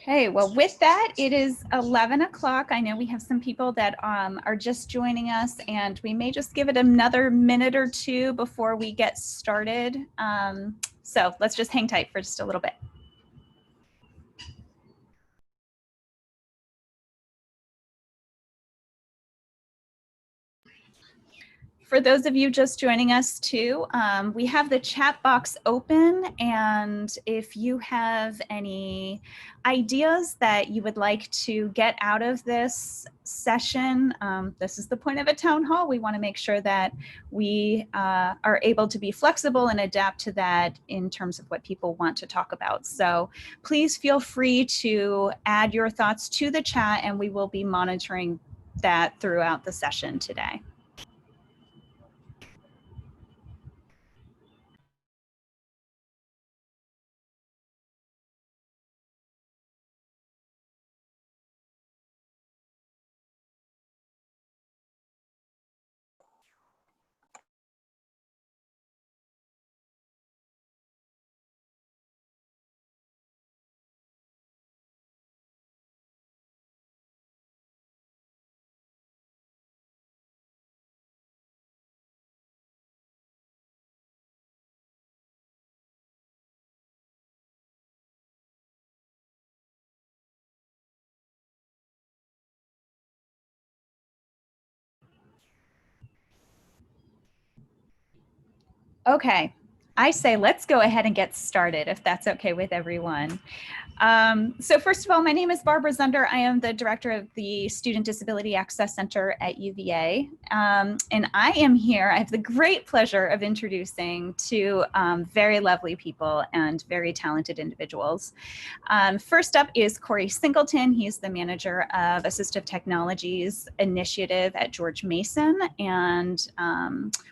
Okay, well, with that, it is 11 o'clock. I know we have some people that are just joining us, and we may just give it another minute or two before we get started. So let's just hang tight for just a little bit. For those of you just joining us too, we have the chat box open, and if you have any ideas that you would like to get out of this session, this is the point of a town hall. We want to make sure that we are able to be flexible and adapt to that in terms of what people want to talk about. So please feel free to add your thoughts to the chat, and we will be monitoring that throughout the session today. Okay, I say let's go ahead and get started if that's okay with everyone. So first of all, my name is Barbara Zunder. I am the director of the Student Disability Access Center at UVA. And I am here, I have the great pleasure of introducing two very lovely people and very talented individuals. First up is Corey Singleton. He's the manager of Assistive Technologies Initiative at George Mason. And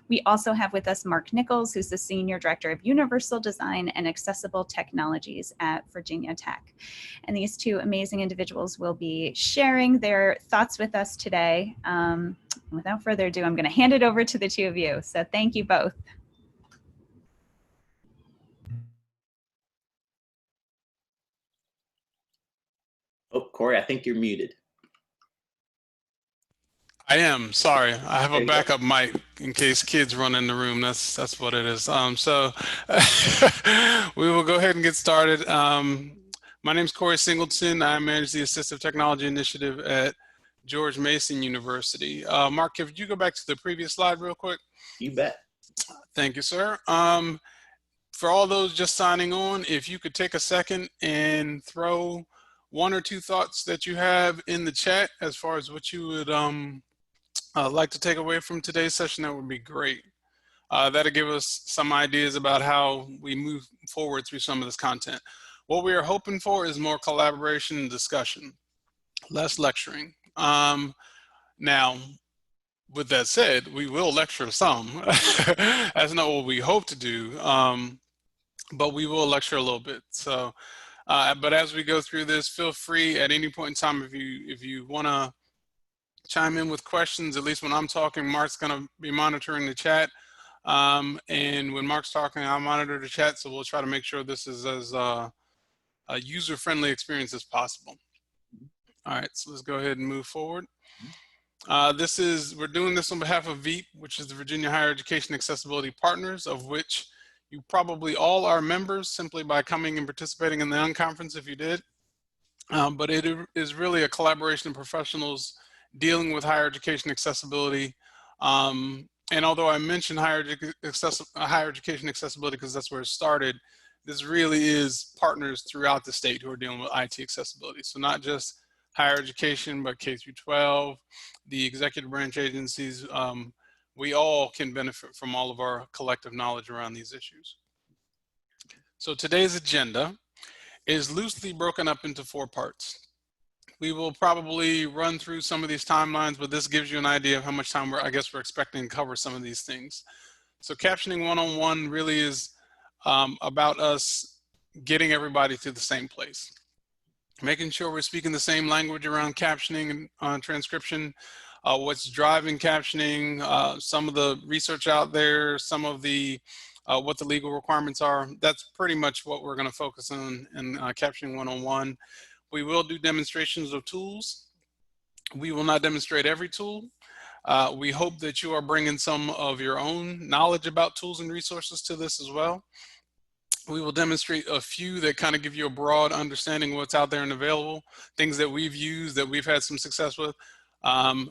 we also have with us Mark Nichols, who's the Senior Director of Universal Design and Accessible Technologies at Virginia Tech. And these two amazing individuals will be sharing their thoughts with us today. Without further ado, I'm going to hand it over to the two of you. So thank you both. Oh, Corey, I think you're muted. I am, sorry. I have a backup mic in case kids run in the room. That's what it is. So we will go ahead and get started. My name is Corey Singleton. I manage the Assistive Technology Initiative at George Mason University. Mark, if you go back to the previous slide real quick. You bet. Thank you, sir. For all those just signing on, if you could take a second and throw one or two thoughts that you have in the chat as far as what you would like to take away from today's session, that would be great. That'll give us some ideas about how we move forward through some of this content. What we are hoping for is more collaboration and discussion, less lecturing. Now, with that said, we will lecture some. That's not what we hope to do, but we will lecture a little bit. So, but as we go through this, feel free at any point in time if you want to chime in with questions. At least when I'm talking, Mark's going to be monitoring the chat. And when Mark's talking, I'll monitor the chat. So we'll try to make sure this is as a user-friendly experience as possible. All right, so let's go ahead and move forward. We're doing this on behalf of VHEAP, which is the Virginia Higher Education Accessibility Partners, of which you probably all are members simply by coming and participating in the unconference if you did. But it is really a collaboration of professionals dealing with higher education accessibility. And although I mentioned higher education accessibility because that's where it started, this really is partners throughout the state who are dealing with IT accessibility. So not just higher education, but K through 12, the executive branch agencies, we all can benefit from all of our collective knowledge around these issues. So today's agenda is loosely broken up into 4 parts. We will probably run through some of these timelines, but this gives you an idea of how much time I guess we're expecting to cover some of these things. So captioning 101 really is about us getting everybody to the same place. Making sure we're speaking the same language around captioning and transcription, what's driving captioning, some of the research out there, some of the what the legal requirements are. That's pretty much what we're going to focus on in captioning 101. We will do demonstrations of tools. We will not demonstrate every tool. We hope that you are bringing some of your own knowledge about tools and resources to this as well. We will demonstrate a few that kind of give you a broad understanding of what's out there and available, things that we've used that we've had some success with.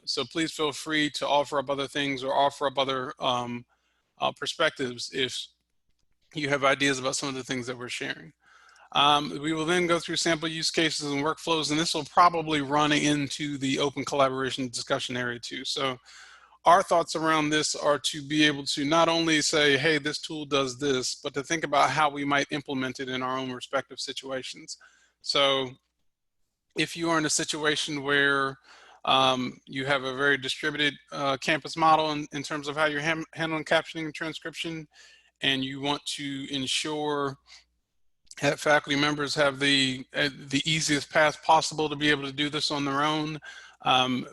So please feel free to offer up other things or offer up other perspectives if you have ideas about some of the things that we're sharing. We will then go through sample use cases and workflows, and this will probably run into the open collaboration discussion area too. So our thoughts around this are to be able to not only say, hey, this tool does this, but to think about how we might implement it in our own respective situations. So if you are in a situation where you have a very distributed campus model in terms of how you're handling captioning and transcription, and you want to ensure that faculty members have the easiest path possible to be able to do this on their own,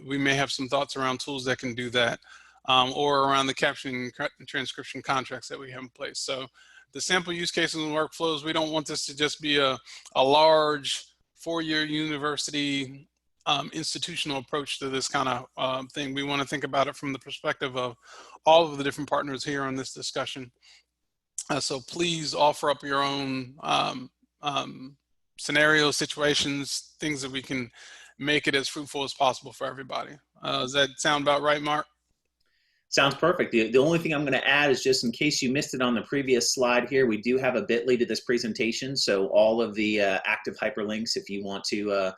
we may have some thoughts around tools that can do that, or around the captioning and transcription contracts that we have in place. So the sample use cases and workflows, we don't want this to just be a large four-year university institutional approach to this kind of thing. We want to think about it from the perspective of all of the different partners here on this discussion. So please offer up your own scenarios, situations, things that we can make it as fruitful as possible for everybody. Does that sound about right, Mark? Sounds perfect. The only thing I'm going to add is, just in case you missed it on the previous slide here, we do have a bit.ly to this presentation. So all of the active hyperlinks, if you want to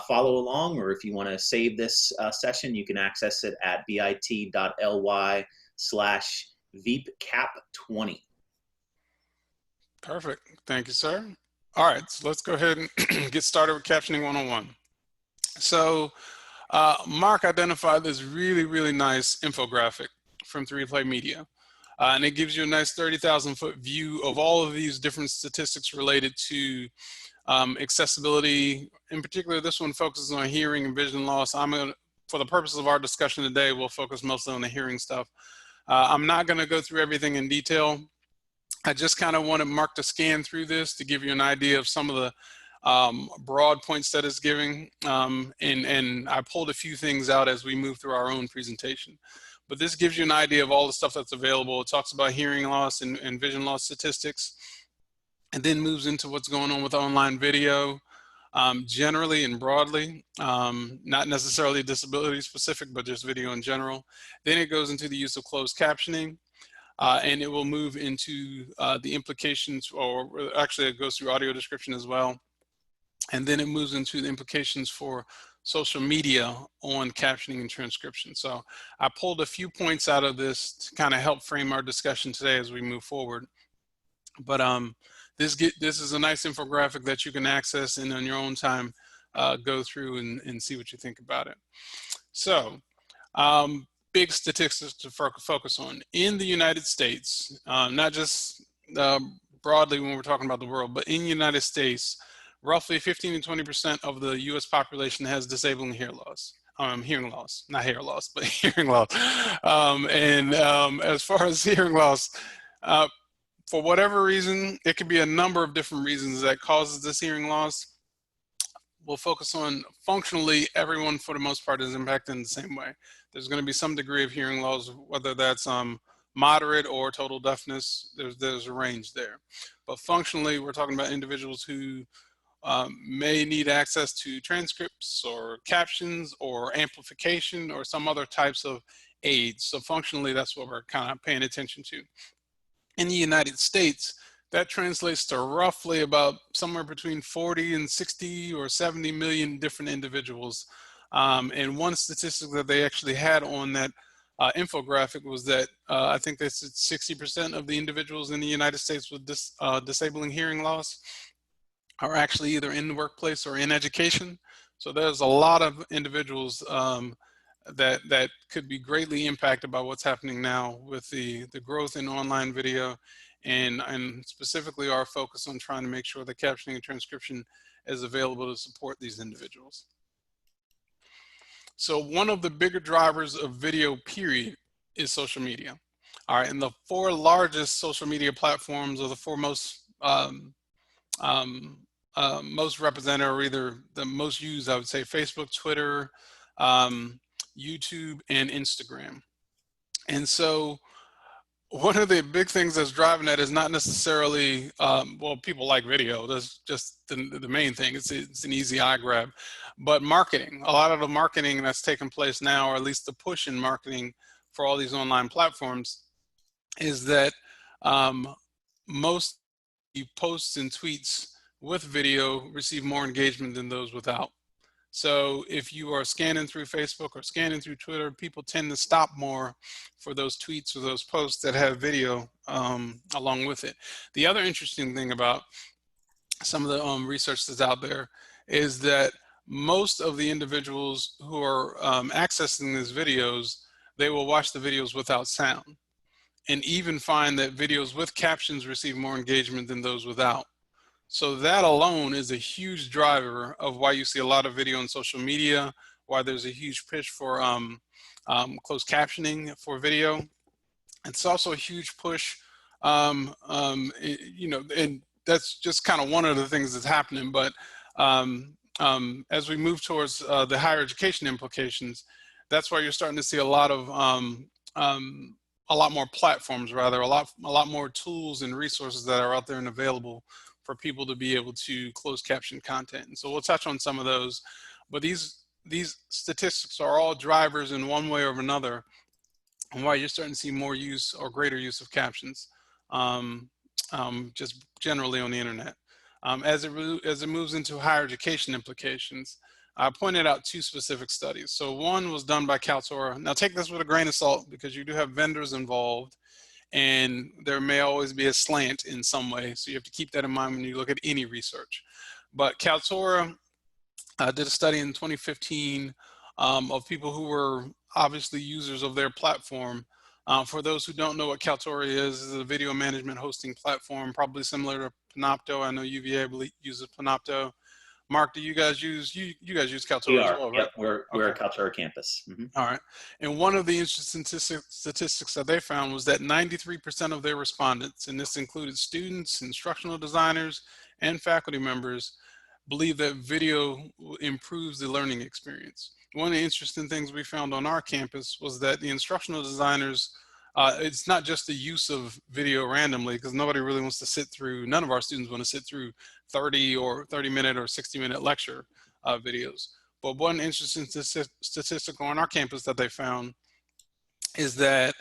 follow along, or if you want to save this session, you can access it at bit.ly/VHEAP20. Perfect. Thank you, sir. All right, so let's go ahead and get started with Captioning 101. So Mark identified this really nice infographic from 3Play Media. And it gives you a nice 30,000-foot view of all of these different statistics related to accessibility. In particular, this one focuses on hearing and vision loss. For the purposes of our discussion today, we'll focus mostly on the hearing stuff. I'm not going to go through everything in detail. I just kind of wanted Mark to scan through this to give you an idea of some of the broad points that it's giving. And I pulled a few things out as we move through our own presentation. But this gives you an idea of all the stuff that's available. It talks about hearing loss and vision loss statistics, and then moves into what's going on with online video, generally and broadly, not necessarily disability specific, but just video in general. Then it goes into the use of closed captioning. And it will move into the implications, or actually it goes through audio description as well. And then it moves into the implications for social media on captioning and transcription. So I pulled a few points out of this to kind of help frame our discussion today as we move forward. But this is a nice infographic that you can access and on your own time go through and see what you think about it. So big statistics to focus on. In the United States, not just broadly when we're talking about the world, but in the United States, roughly 15 to 20% of the US population has disabling hearing loss. Hearing loss, not hair loss, but hearing loss. As far as hearing loss, for whatever reason, it could be a number of different reasons that causes this hearing loss. We'll focus on functionally, everyone for the most part is impacted in the same way. There's going to be some degree of hearing loss, whether that's moderate or total deafness. There's a range there. But functionally, we're talking about individuals who may need access to transcripts or captions or amplification or some other types of aids. So functionally, that's what we're kind of paying attention to. In the United States, that translates to roughly about somewhere between 40 and 60 or 70 million different individuals. And one statistic that they actually had on that infographic was that I think they said 60% of the individuals in the United States with disabling hearing loss are actually either in the workplace or in education. So there's a lot of individuals that could be greatly impacted by what's happening now with the growth in online video, and specifically our focus on trying to make sure that captioning and transcription is available to support these individuals. So one of the bigger drivers of video, period, is social media. All right, and the four largest social media platforms, or the four most most represented, or either the most used, I would say Facebook, Twitter, YouTube, and Instagram. And so one of the big things that's driving that is not necessarily, well, people like video. That's just the main thing. It's an easy eye grab. But marketing, a lot of the marketing that's taking place now, or at least the push in marketing for all these online platforms, is that most posts and tweets with video receive more engagement than those without. So if you are scanning through Facebook or scanning through Twitter, people tend to stop more for those tweets or those posts that have video along with it. The other interesting thing about some of the research that's out there is that most of the individuals who are accessing these videos, they will watch the videos without sound, and even find that videos with captions receive more engagement than those without. So that alone is a huge driver of why you see a lot of video on social media, why there's a huge push for closed captioning for video. It's also a huge push, you know, and that's just kind of one of the things that's happening. But as we move towards the higher education implications, that's why you're starting to see a lot of a lot more platforms, rather, a lot more tools and resources that are out there and available for people to be able to close caption content. And so we'll touch on some of those, but these statistics are all drivers in one way or another, and why you're starting to see more use or greater use of captions, just generally on the internet. As it moves into higher education implications, I pointed out two specific studies. So one was done by Kaltura. Now take this with a grain of salt, because you do have vendors involved, and there may always be a slant in some way. So you have to keep that in mind when you look at any research. But Kaltura did a study in 2015 of people who were obviously users of their platform. For those who don't know what Kaltura is a video management hosting platform, probably similar to Panopto. I know UVA uses Panopto. Mark, do you guys use, you guys use Kaltura as well, right? Yep, we're a Kaltura campus. Mm-hmm. All right. And one of the interesting statistics that they found was that 93% of their respondents, and this included students, instructional designers, and faculty members, believe that video improves the learning experience. One of the interesting things we found on our campus was that the instructional designers, it's not just the use of video randomly, because nobody really wants to sit through, none of our students want to sit through 30-minute or 60-minute lecture videos. But one interesting statistic on our campus that they found is that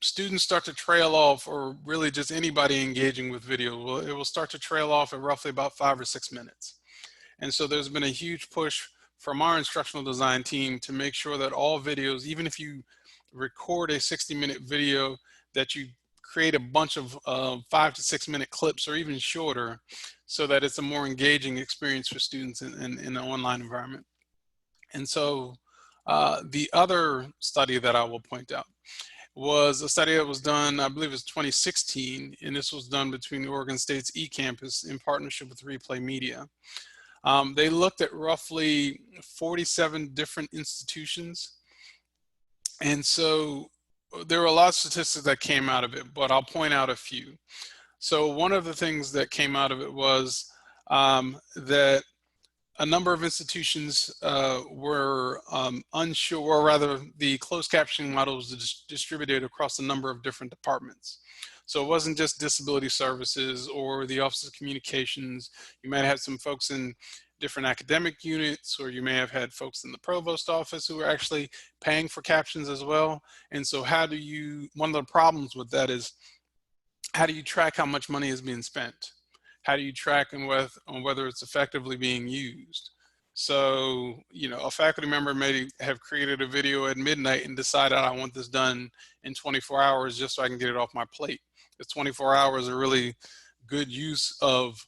students start to trail off, or really just anybody engaging with video, well, it will start to trail off at roughly about 5 or 6 minutes. And so there's been a huge push from our instructional design team to make sure that all videos, even if you record a 60-minute video, that you create a bunch of 5 to 6 minute clips, or even shorter, so that it's a more engaging experience for students in an online environment. And so the other study that I will point out was a study that was done, I believe it was 2016, and this was done between the Oregon State's eCampus in partnership with Replay Media. They looked at roughly 47 different institutions. And so there were a lot of statistics that came out of it, but I'll point out a few. So one of the things that came out of it was that a number of institutions were unsure, or rather the closed captioning model was distributed across a number of different departments. So it wasn't just disability services or the Office of Communications. You might have some folks in different academic units, or you may have had folks in the provost office who are actually paying for captions as well. And so how do you, one of the problems with that is, how do you track how much money is being spent? How do you track on whether it's effectively being used? So, you know, a faculty member may have created a video at midnight and decided, I want this done in 24 hours just so I can get it off my plate. It's 24 hours a really good use of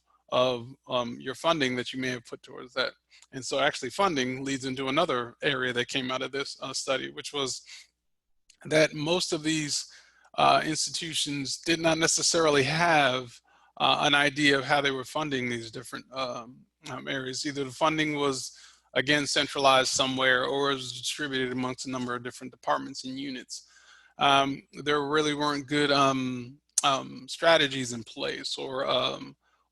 your funding that you may have put towards that. And so actually funding leads into another area that came out of this study, which was that most of these institutions did not necessarily have an idea of how they were funding these different areas. Either the funding was, again, centralized somewhere, or it was distributed amongst a number of different departments and units. There really weren't good strategies in place, or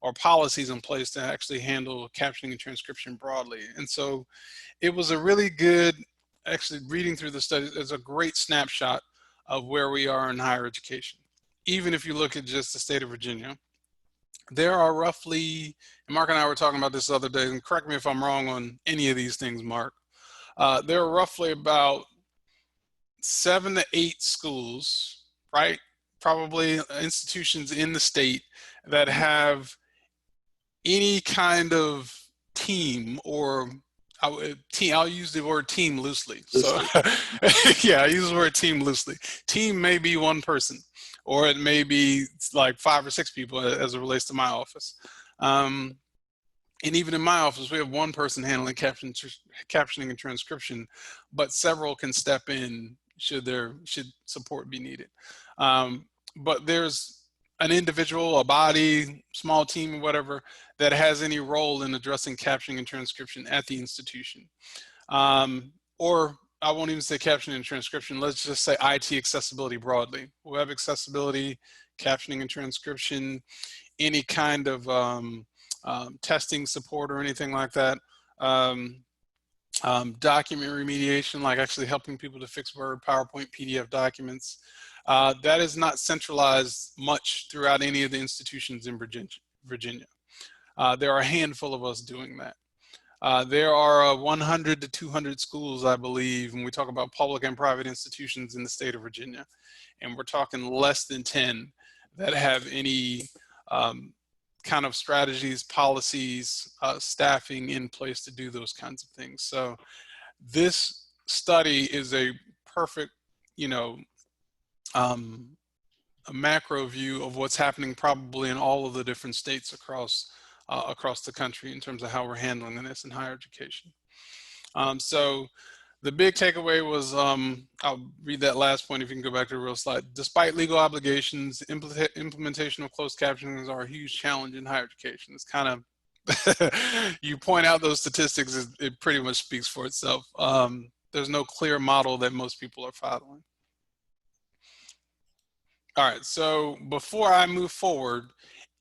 or policies in place to actually handle captioning and transcription broadly. And so it was a really good, actually reading through the study, it's a great snapshot of where we are in higher education. Even if you look at just the state of Virginia, there are roughly, and Mark and I were talking about this the other day, and correct me if I'm wrong on any of these things, Mark, there are roughly about 7 to 8 schools, right? Probably institutions in the state that have any kind of team or I'll use the word team loosely. So yeah, I use the word team loosely. Team may be one person, or it may be like 5 or 6 people as it relates to my office. And even in my office, we have one person handling captioning and transcription, but several can step in should support be needed. But there's an individual, a body, small team, whatever, that has any role in addressing captioning and transcription at the institution. Or I won't even say captioning and transcription, let's just say IT accessibility broadly. Web accessibility, captioning and transcription, any kind of testing support or anything like that. Document remediation, like actually helping people to fix Word, PowerPoint, PDF documents. That is not centralized much throughout any of the institutions in Virginia. There are a handful of us doing that. There are 100 to 200 schools, I believe, when we talk about public and private institutions in the state of Virginia. And we're talking less than 10 that have any kind of strategies, policies, staffing in place to do those kinds of things. So this study is a perfect, a macro view of what's happening probably in all of the different states across the country in terms of how we're handling this in higher education. So the big takeaway was, I'll read that last point if you can go back to the real slide. Despite legal obligations, implementation of closed captioning are a huge challenge in higher education. It's kind of, you point out those statistics, it pretty much speaks for itself. There's no clear model that most people are following. All right, so before I move forward,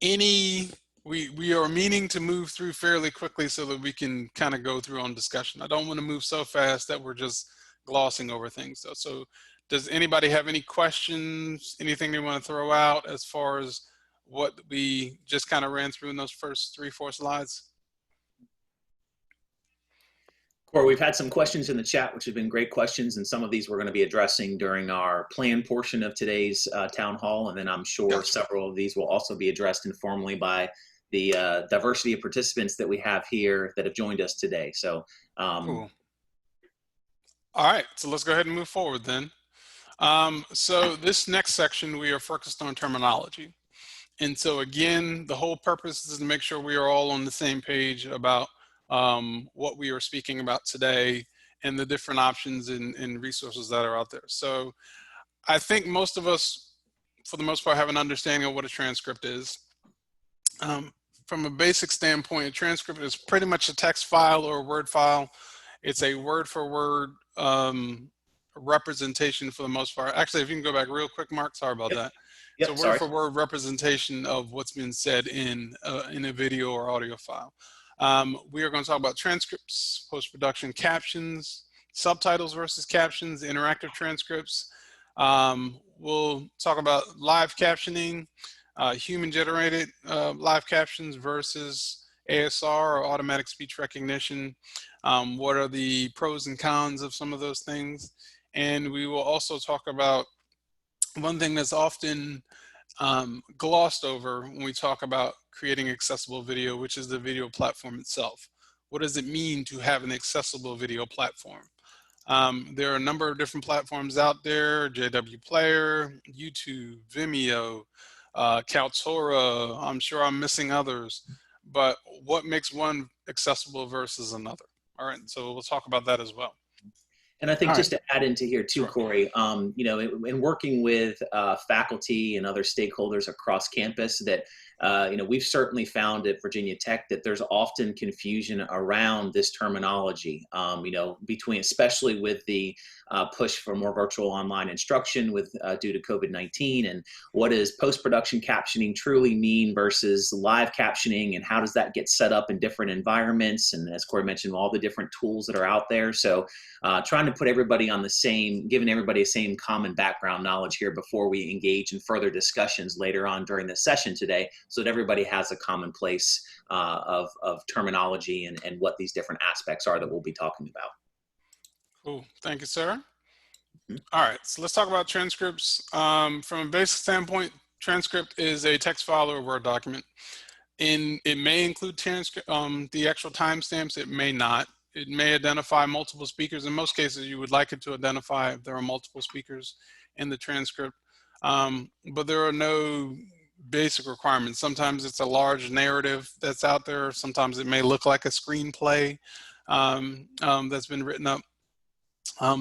we are meaning to move through fairly quickly so that we can kind of go through on discussion. I don't want to move so fast that we're just glossing over things though. So does anybody have any questions, anything they want to throw out as far as what we just kind of ran through in those first 3-4 slides? Corey, we've had some questions in the chat, which have been great questions, and some of these we're going to be addressing during our planned portion of today's town hall, and then I'm sure several of these will also be addressed informally by the diversity of participants that we have here that have joined us today. So, cool. All right, so let's go ahead and move forward then. So this next section, we are focused on terminology. And so again, the whole purpose is to make sure we are all on the same page about what we are speaking about today and the different options and resources that are out there. So I think most of us, for the most part, have an understanding of what a transcript is. From a basic standpoint, a transcript is pretty much a text file or a Word file. It's a word for word representation for the most part. Actually, if you can go back real quick, Mark, sorry about that. It's a word for word representation of what's been said in a video or audio file. We are going to talk about transcripts, post-production captions, subtitles versus captions, interactive transcripts. We'll talk about live captioning, human-generated live captions versus ASR or automatic speech recognition. What are the pros and cons of some of those things? And we will also talk about one thing that's often glossed over when we talk about creating accessible video, which is the video platform itself. What does it mean to have an accessible video platform? There are a number of different platforms out there: JW Player, YouTube, Vimeo, Kaltura. I'm sure I'm missing others, but what makes one accessible versus another? All right, so we'll talk about that as well. And I think All right. just to add into here too, Sure. Corey, you know, in working with faculty and other stakeholders across campus, that you know, we've certainly found at Virginia Tech that there's often confusion around this terminology. You know, between, especially with the push for more virtual online instruction with due to COVID-19, and what does post-production captioning truly mean versus live captioning, and how does that get set up in different environments? And as Corey mentioned, all the different tools that are out there. So trying to put everybody on the same, giving everybody the same common background knowledge here before we engage in further discussions later on during the session today, so that everybody has a common place of terminology and what these different aspects are that we'll be talking about. Cool. Thank you, sir. All right, so let's talk about transcripts. From a basic standpoint, transcript is a text file or a Word document. And it may include transcript, the actual timestamps, it may not. It may identify multiple speakers. In most cases, you would like it to identify if there are multiple speakers in the transcript. But there are no basic requirements. Sometimes it's a large narrative that's out there. Sometimes it may look like a screenplay that's been written up.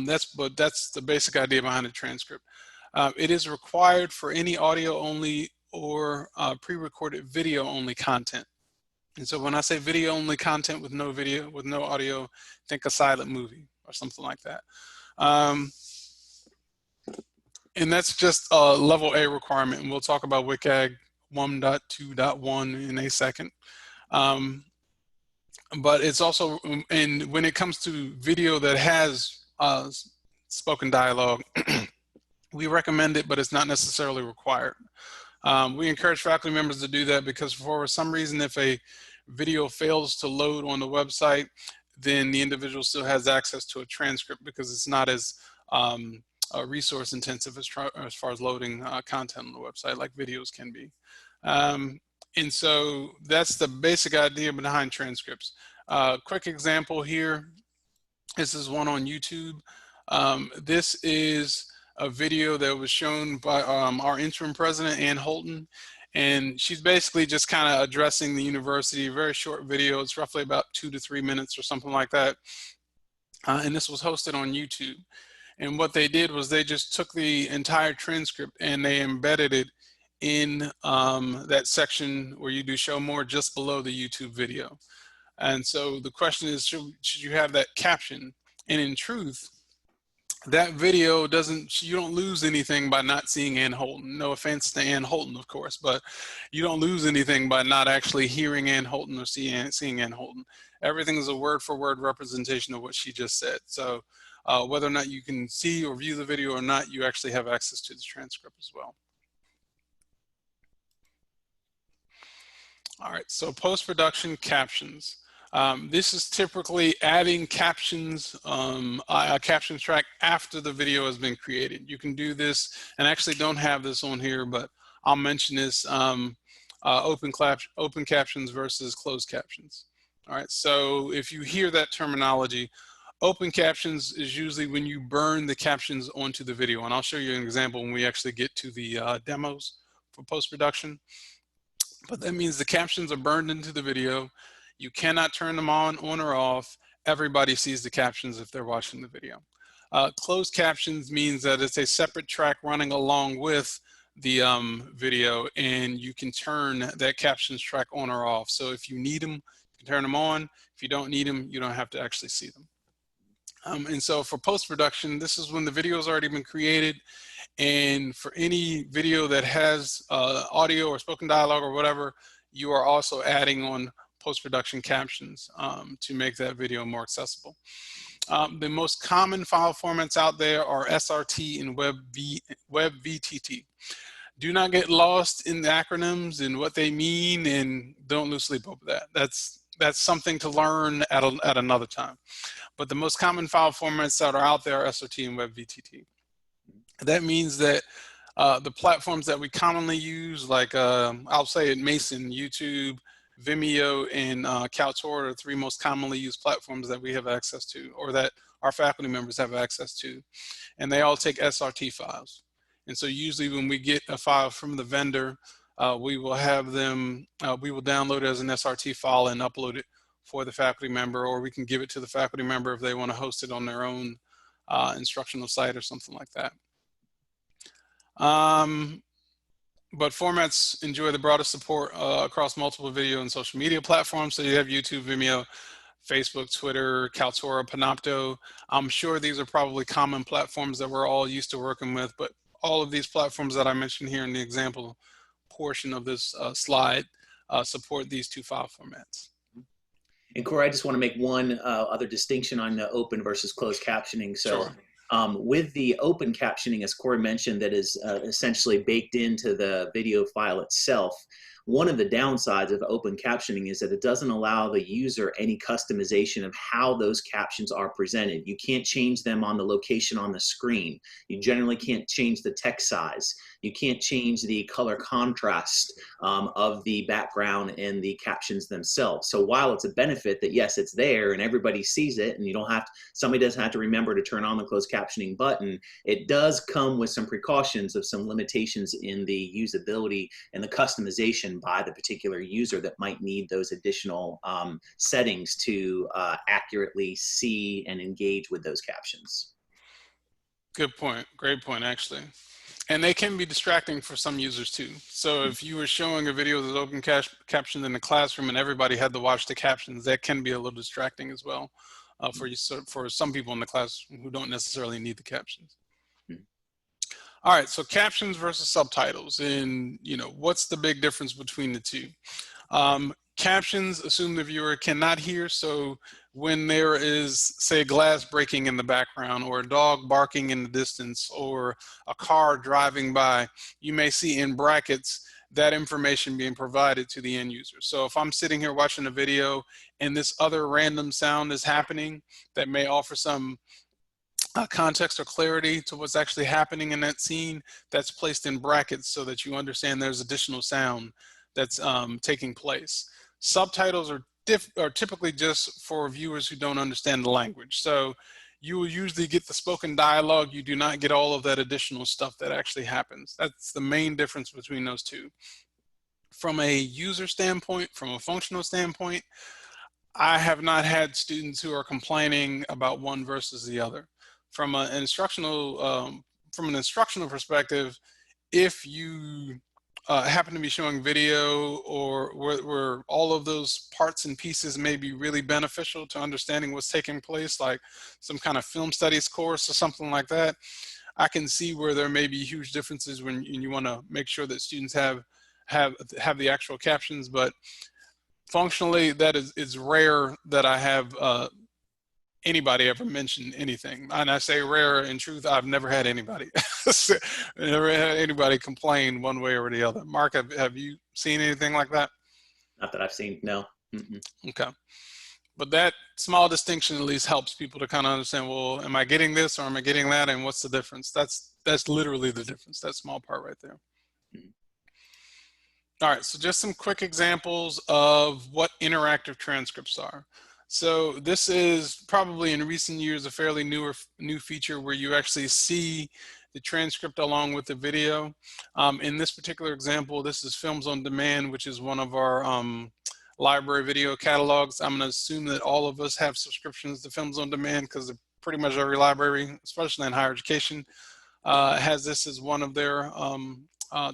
That's the basic idea behind a transcript. It is required for any audio only or pre-recorded video only content. And so when I say video only content with no video, with no audio, think a silent movie or something like that. And that's just a level A requirement. And we'll talk about WCAG 1.2.1 in a second. But it's also, and when it comes to video that has spoken dialogue, we recommend it, but it's not necessarily required. We encourage faculty members to do that because for some reason, if a video fails to load on the website, then the individual still has access to a transcript because it's not as resource intensive as far as loading content on the website like videos can be. And so that's the basic idea behind transcripts. Quick example here. This is one on YouTube. This is a video that was shown by our interim president, Ann Holton. And she's basically just kind of addressing the university, a very short video. It's roughly about 2 to 3 minutes or something like that. And this was hosted on YouTube. And what they did was they just took the entire transcript and they embedded it in that section where you do show more just below the YouTube video. And so the question is, should you have that caption? And in truth, that video you don't lose anything by not seeing Ann Holton. No offense to Ann Holton, of course, but you don't lose anything by not actually hearing Ann Holton or seeing Ann Holton. Everything is a word for word representation of what she just said. So whether or not you can see or view the video or not, you actually have access to the transcript as well. All right, so post-production captions. This is typically adding captions, a captions track after the video has been created. You can do this, and I actually don't have this on here, but I'll mention this, open captions versus closed captions. All right, so if you hear that terminology, open captions is usually when you burn the captions onto the video, and I'll show you an example when we actually get to the demos for post-production. But that means the captions are burned into the video. You cannot turn them on or off. Everybody sees the captions if they're watching the video. Closed captions means that it's a separate track running along with the video, and you can turn that captions track on or off. So if you need them, you can turn them on. If you don't need them, you don't have to actually see them. And so for post-production, this is when the video has already been created. And for any video that has audio or spoken dialogue or whatever, you are also adding on post-production captions to make that video more accessible. The most common file formats out there are SRT and WebVTT. Do not get lost in the acronyms and what they mean, and don't lose sleep over that. That's something to learn at another time. But the most common file formats that are out there are SRT and WebVTT. That means that the platforms that we commonly use, like I'll say at Mason, YouTube, Vimeo, and Kaltura are the 3 most commonly used platforms that we have access to, or that our faculty members have access to. And they all take SRT files. And so usually when we get a file from the vendor, we will have them, we will download it as an SRT file and upload it for the faculty member, or we can give it to the faculty member if they want to host it on their own instructional site or something like that. But formats enjoy the broadest support across multiple video and social media platforms. So you have YouTube, Vimeo, Facebook, Twitter, Kaltura, Panopto. I'm sure these are probably common platforms that we're all used to working with, but all of these platforms that I mentioned here in the example portion of this slide support these two file formats. And Corey, I just want to make one other distinction on the open versus closed captioning. So Sure. With the open captioning, as Corey mentioned, that is essentially baked into the video file itself. One of the downsides of open captioning is that it doesn't allow the user any customization of how those captions are presented. You can't change them on the location on the screen. You generally can't change the text size. You can't change the color contrast of the background and the captions themselves. So while it's a benefit that yes, it's there and everybody sees it, and you don't have to, somebody doesn't have to remember to turn on the closed captioning button, it does come with some precautions of some limitations in the usability and the customization by the particular user that might need those additional settings to accurately see and engage with those captions. Good point. Great point, actually. And they can be distracting for some users too. So if you were showing a video that's open captioned in the classroom and everybody had to watch the captions, that can be a little distracting as well for some people in the class who don't necessarily need the captions. All right, so captions versus subtitles, and what's the big difference between the two? Captions assume the viewer cannot hear, so when there is, say, glass breaking in the background or a dog barking in the distance or a car driving by, you may see in brackets that information being provided to the end user. So if I'm sitting here watching a video and this other random sound is happening that may offer some context or clarity to what's actually happening in that scene, that's placed in brackets so that you understand there's additional sound that's taking place. Subtitles are typically just for viewers who don't understand the language. So you will usually get the spoken dialogue. You do not get all of that additional stuff that actually happens. That's the main difference between those two. From a user standpoint, from a functional standpoint, I have not had students who are complaining about one versus the other. From an instructional perspective, if you happen to be showing video or where all of those parts and pieces may be really beneficial to understanding what's taking place, like some kind of film studies course or something like that, I can see where there may be huge differences when you want to make sure that students have the actual captions. But functionally, that is rare that I have anybody ever mention anything. And I say rare, in truth, I've never had anybody never had anybody complain one way or the other. Mark, have you seen anything like that? Not that I've seen, no. Mm-mm. Okay. But that small distinction at least helps people to kind of understand, well, am I getting this or am I getting that, and what's the difference? That's literally the difference, that small part right there. Mm-hmm. All right, so just some quick examples of what interactive transcripts are. So this is probably in recent years a fairly new feature where you actually see the transcript along with the video. In this particular example, this is Films on Demand, which is one of our library video catalogs. I'm going to assume that all of us have subscriptions to Films on Demand because pretty much every library, especially in higher education, has this as one of their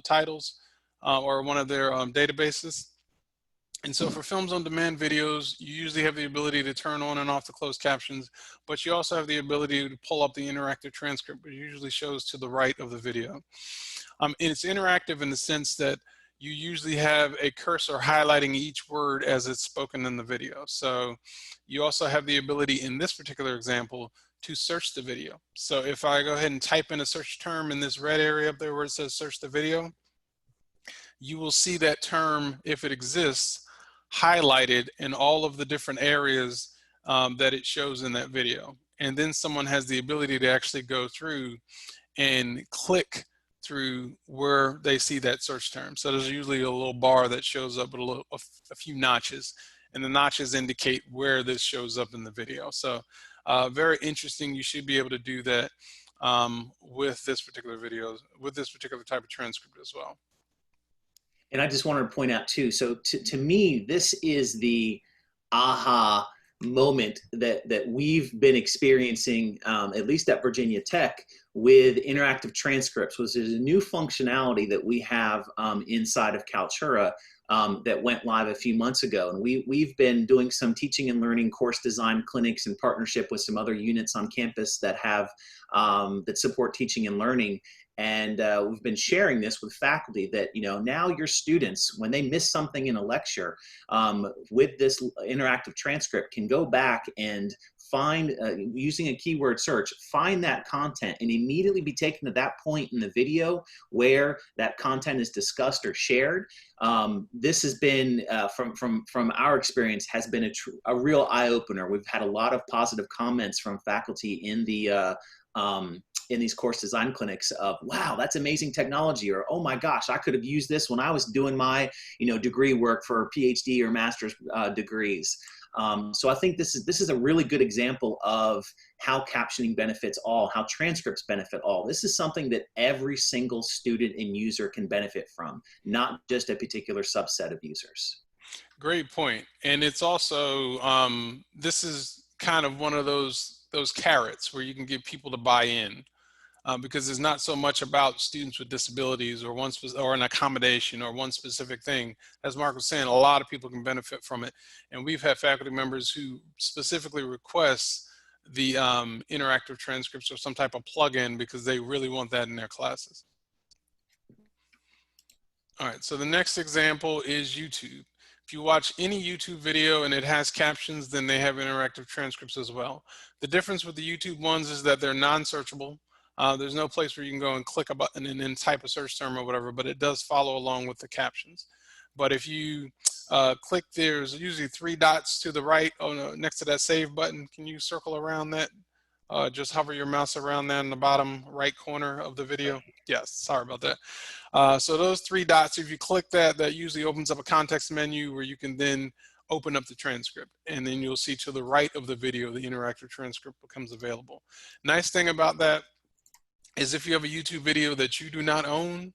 titles or one of their databases. And so for Films on Demand videos, you usually have the ability to turn on and off the closed captions, but you also have the ability to pull up the interactive transcript, which usually shows to the right of the video. And it's interactive in the sense that you usually have a cursor highlighting each word as it's spoken in the video. So you also have the ability in this particular example to search the video. So if I go ahead and type in a search term in this red area up there where it says search the video, you will see that term, if it exists, highlighted in all of the different areas that it shows in that video. And then someone has the ability to actually go through and click through where they see that search term. So there's usually a little bar that shows up with a few notches, and the notches indicate where this shows up in the video. So very interesting. You should be able to do that with this particular video, with this particular type of transcript as well. And I just wanted to point out too, so to me, this is the aha moment that we've been experiencing, at least at Virginia Tech, with interactive transcripts, was there's a new functionality that we have inside of Kaltura that went live a few months ago. And we've been doing some teaching and learning course design clinics in partnership with some other units on campus that have that support teaching and learning. And we've been sharing this with faculty that, now your students, when they miss something in a lecture, with this interactive transcript, can go back and find, using a keyword search, find that content and immediately be taken to that point in the video where that content is discussed or shared. This has been, from our experience, has been a real eye-opener. We've had a lot of positive comments from faculty in the in these course design clinics of, wow, that's amazing technology, or, oh my gosh, I could have used this when I was doing my, degree work for PhD or master's degrees. So I think this is a really good example of how captioning benefits all, how transcripts benefit all. This is something that every single student and user can benefit from, not just a particular subset of users. Great point. And it's also, this is kind of one of those carrots where you can get people to buy in. Because it's not so much about students with disabilities or an accommodation or one specific thing. As Mark was saying, a lot of people can benefit from it. And we've had faculty members who specifically request the interactive transcripts or some type of plugin because they really want that in their classes. All right, so the next example is YouTube. If you watch any YouTube video and it has captions, then they have interactive transcripts as well. The difference with the YouTube ones is that they're non-searchable. There's no place where you can go and click a button and then type a search term or whatever, but it does follow along with the captions. But if you click, there's usually 3 dots to the right next to that save button. Can you circle around that? Just hover your mouse around that in the bottom right corner of the video. Yes, sorry about that. So those 3 dots, if you click that, that usually opens up a context menu where you can then open up the transcript, and then you'll see to the right of the video, the interactive transcript becomes available. Nice thing about that is if you have a YouTube video that you do not own,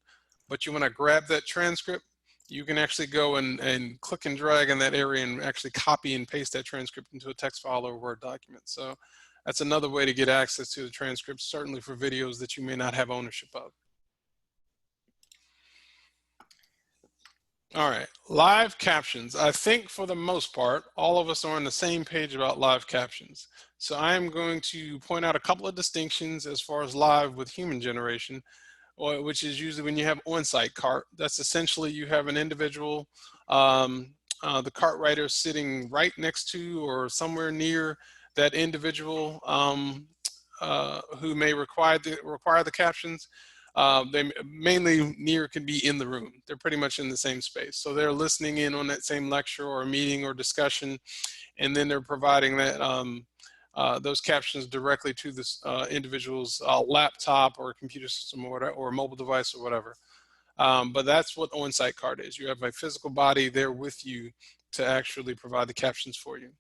but you want to grab that transcript, you can actually go and click and drag in that area and actually copy and paste that transcript into a text file or a Word document. So that's another way to get access to the transcripts, certainly for videos that you may not have ownership of. All right, live captions. I think for the most part, all of us are on the same page about live captions. So I'm going to point out a couple of distinctions as far as live with human generation, which is usually when you have on-site cart. That's essentially you have an individual, the cart writer sitting right next to or somewhere near that individual who may require the captions. They mainly near can be in the room. They're pretty much in the same space. So they're listening in on that same lecture or meeting or discussion, and then they're providing that those captions directly to this individual's laptop or computer system or whatever, or mobile device or whatever. But that's what on-site cart is. You have a physical body there with you to actually provide the captions for you.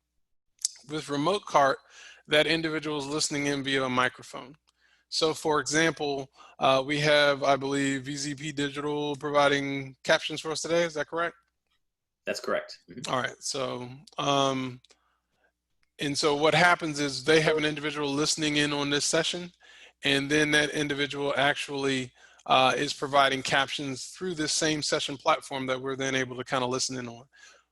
With remote cart, that individual is listening in via a microphone. So for example, we have, I believe, VZP Digital providing captions for us today. Is that correct? That's correct. Mm-hmm. All right. So, and so what happens is they have an individual listening in on this session, and then that individual actually is providing captions through this same session platform that we're then able to kind of listen in on.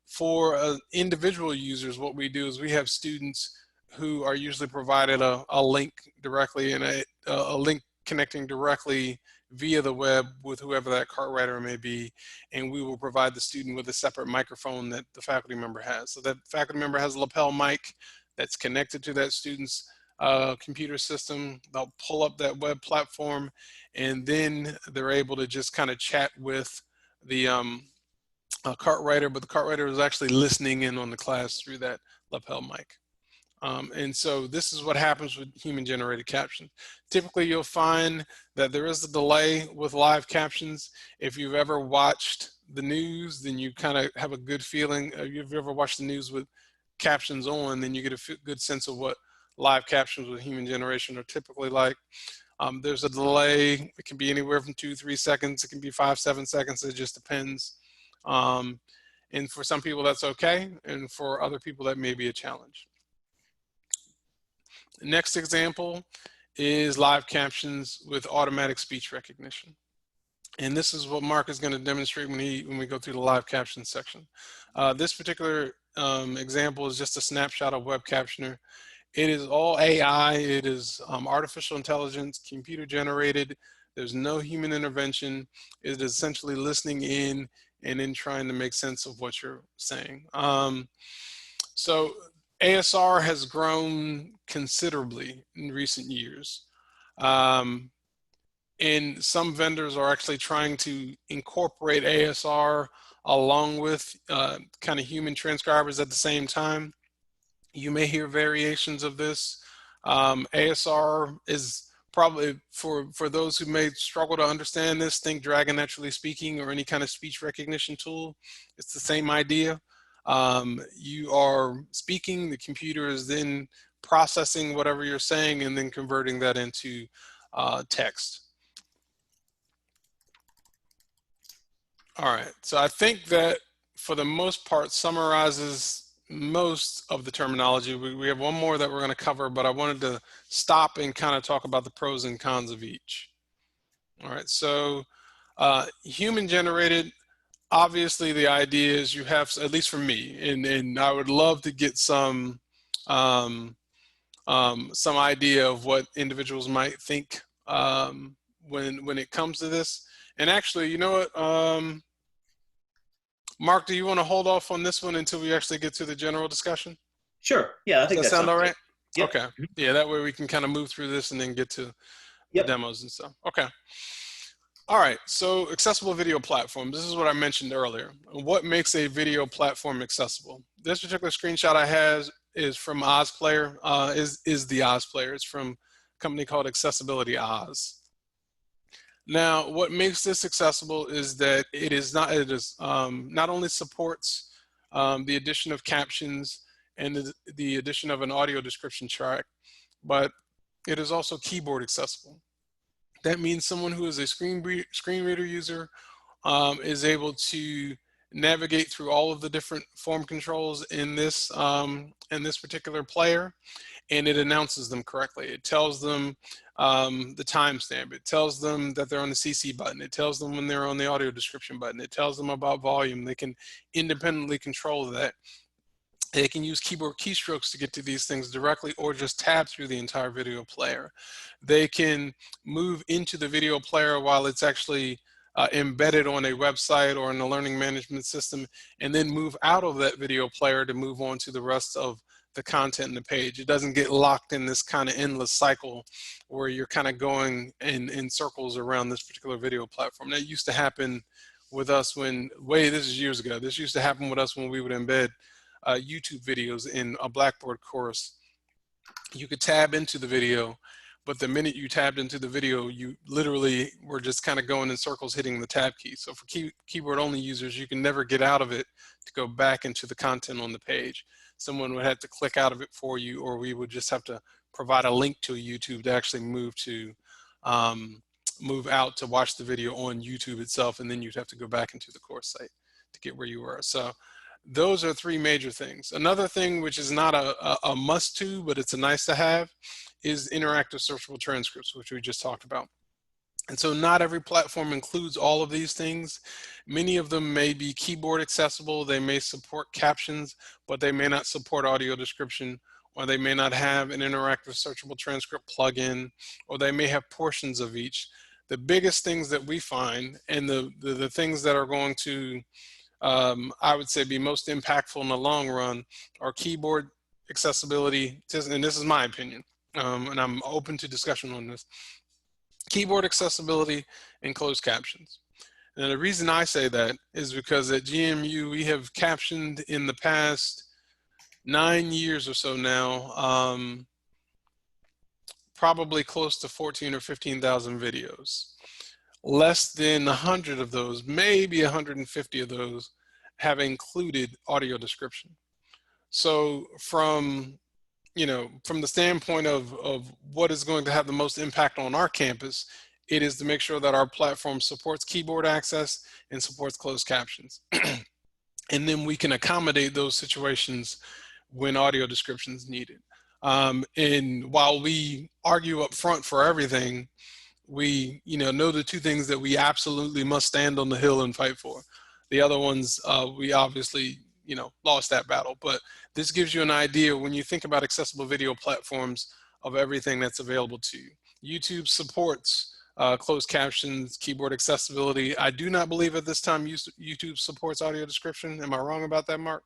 For individual users, what we do is we have students who are usually provided a link directly and a link connecting directly via the web with whoever that cart writer may be, and we will provide the student with a separate microphone that the faculty member has. So that faculty member has a lapel mic that's connected to that student's computer system. They'll pull up that web platform, and then they're able to just kind of chat with the cart writer, but the cart writer is actually listening in on the class through that lapel mic. And so this is what happens with human generated captions. Typically you'll find that there is a delay with live captions. If you've ever watched the news, then you kind of have a good feeling. If you've ever watched the news with captions on, then you get a good sense of what live captions with human generation are typically like. There's a delay. It can be anywhere from 2-3 seconds. It can be 5-7 seconds. It just depends. And for some people that's okay. And for other people that may be a challenge. Next example is live captions with automatic speech recognition. And this is what Mark is going to demonstrate when we go through the live caption section. This particular example is just a snapshot of Web Captioner. It is all AI. It is artificial intelligence, computer generated. There's no human intervention. It is essentially listening in and then trying to make sense of what you're saying. So ASR has grown considerably in recent years. And some vendors are actually trying to incorporate ASR along with kind of human transcribers at the same time. You may hear variations of this. ASR is probably, for those who may struggle to understand this, think Dragon Naturally Speaking or any kind of speech recognition tool. It's the same idea. You are speaking, the computer is then processing whatever you're saying and then converting that into text. All right, so I think that for the most part summarizes most of the terminology. We have one more that we're going to cover, but I wanted to stop and kind of talk about the pros and cons of each. All right, so human generated, obviously the idea is you have, at least for me, and I would love to get some idea of what individuals might think when it comes to this. And actually, you know what, Mark, do you want to hold off on this one until we actually get to the general discussion? Sure. Yeah, I think Does that sound all right? Yep. Okay. Yeah, that way we can kind of move through this and then get to the demos and stuff. Okay. All right. So accessible video platforms. This is what I mentioned earlier. What makes a video platform accessible? This particular screenshot I have is from OzPlayer. Is the OzPlayer. It's from a company called Accessibility Oz. Now, what makes this accessible is that it not only supports the addition of captions and the addition of an audio description track, but it is also keyboard accessible. That means someone who is a screen reader user is able to navigate through all of the different form controls in this particular player, and it announces them correctly. It tells them the timestamp. It tells them that they're on the CC button. It tells them when they're on the audio description button. It tells them about volume. They can independently control that. They can use keyboard keystrokes to get to these things directly or just tab through the entire video player. They can move into the video player while it's actually embedded on a website or in a learning management system, and then move out of that video player to move on to the rest of the content in the page. It doesn't get locked in this kind of endless cycle where you're kind of going in circles around this particular video platform. That used to happen with us this is years ago. This used to happen with us when we would embed YouTube videos in a Blackboard course. You could tab into the video, but the minute you tabbed into the video, you literally were just kind of going in circles hitting the tab key. So for keyboard only users, you can never get out of it to go back into the content on the page. Someone would have to click out of it for you, or we would just have to provide a link to YouTube to actually move out to watch the video on YouTube itself, and then you'd have to go back into the course site to get where you were. So those are three major things. Another thing, which is not a must-to, but it's a nice to have, is interactive searchable transcripts, which we just talked about. And so not every platform includes all of these things. Many of them may be keyboard accessible. They may support captions, but they may not support audio description, or they may not have an interactive searchable transcript plugin, or they may have portions of each. The biggest things that we find, and the things that are going to, I would say, be most impactful in the long run, are keyboard accessibility, and this is my opinion, and I'm open to discussion on this. Keyboard accessibility and closed captions. And the reason I say that is because at GMU, we have captioned in the past 9 years or so now, probably close to 14 or 15,000 videos. Less than 100 of those, maybe 150 of those, have included audio description. So from the standpoint of what is going to have the most impact on our campus, it is to make sure that our platform supports keyboard access and supports closed captions. And then we can accommodate those situations when audio description is needed. And while we argue up front for everything, we know the two things that we absolutely must stand on the hill and fight for. The other ones, we obviously lost that battle. But this gives you an idea when you think about accessible video platforms of everything that's available to you. YouTube supports closed captions, keyboard accessibility. I do not believe at this time YouTube supports audio description. Am I wrong about that, Mark?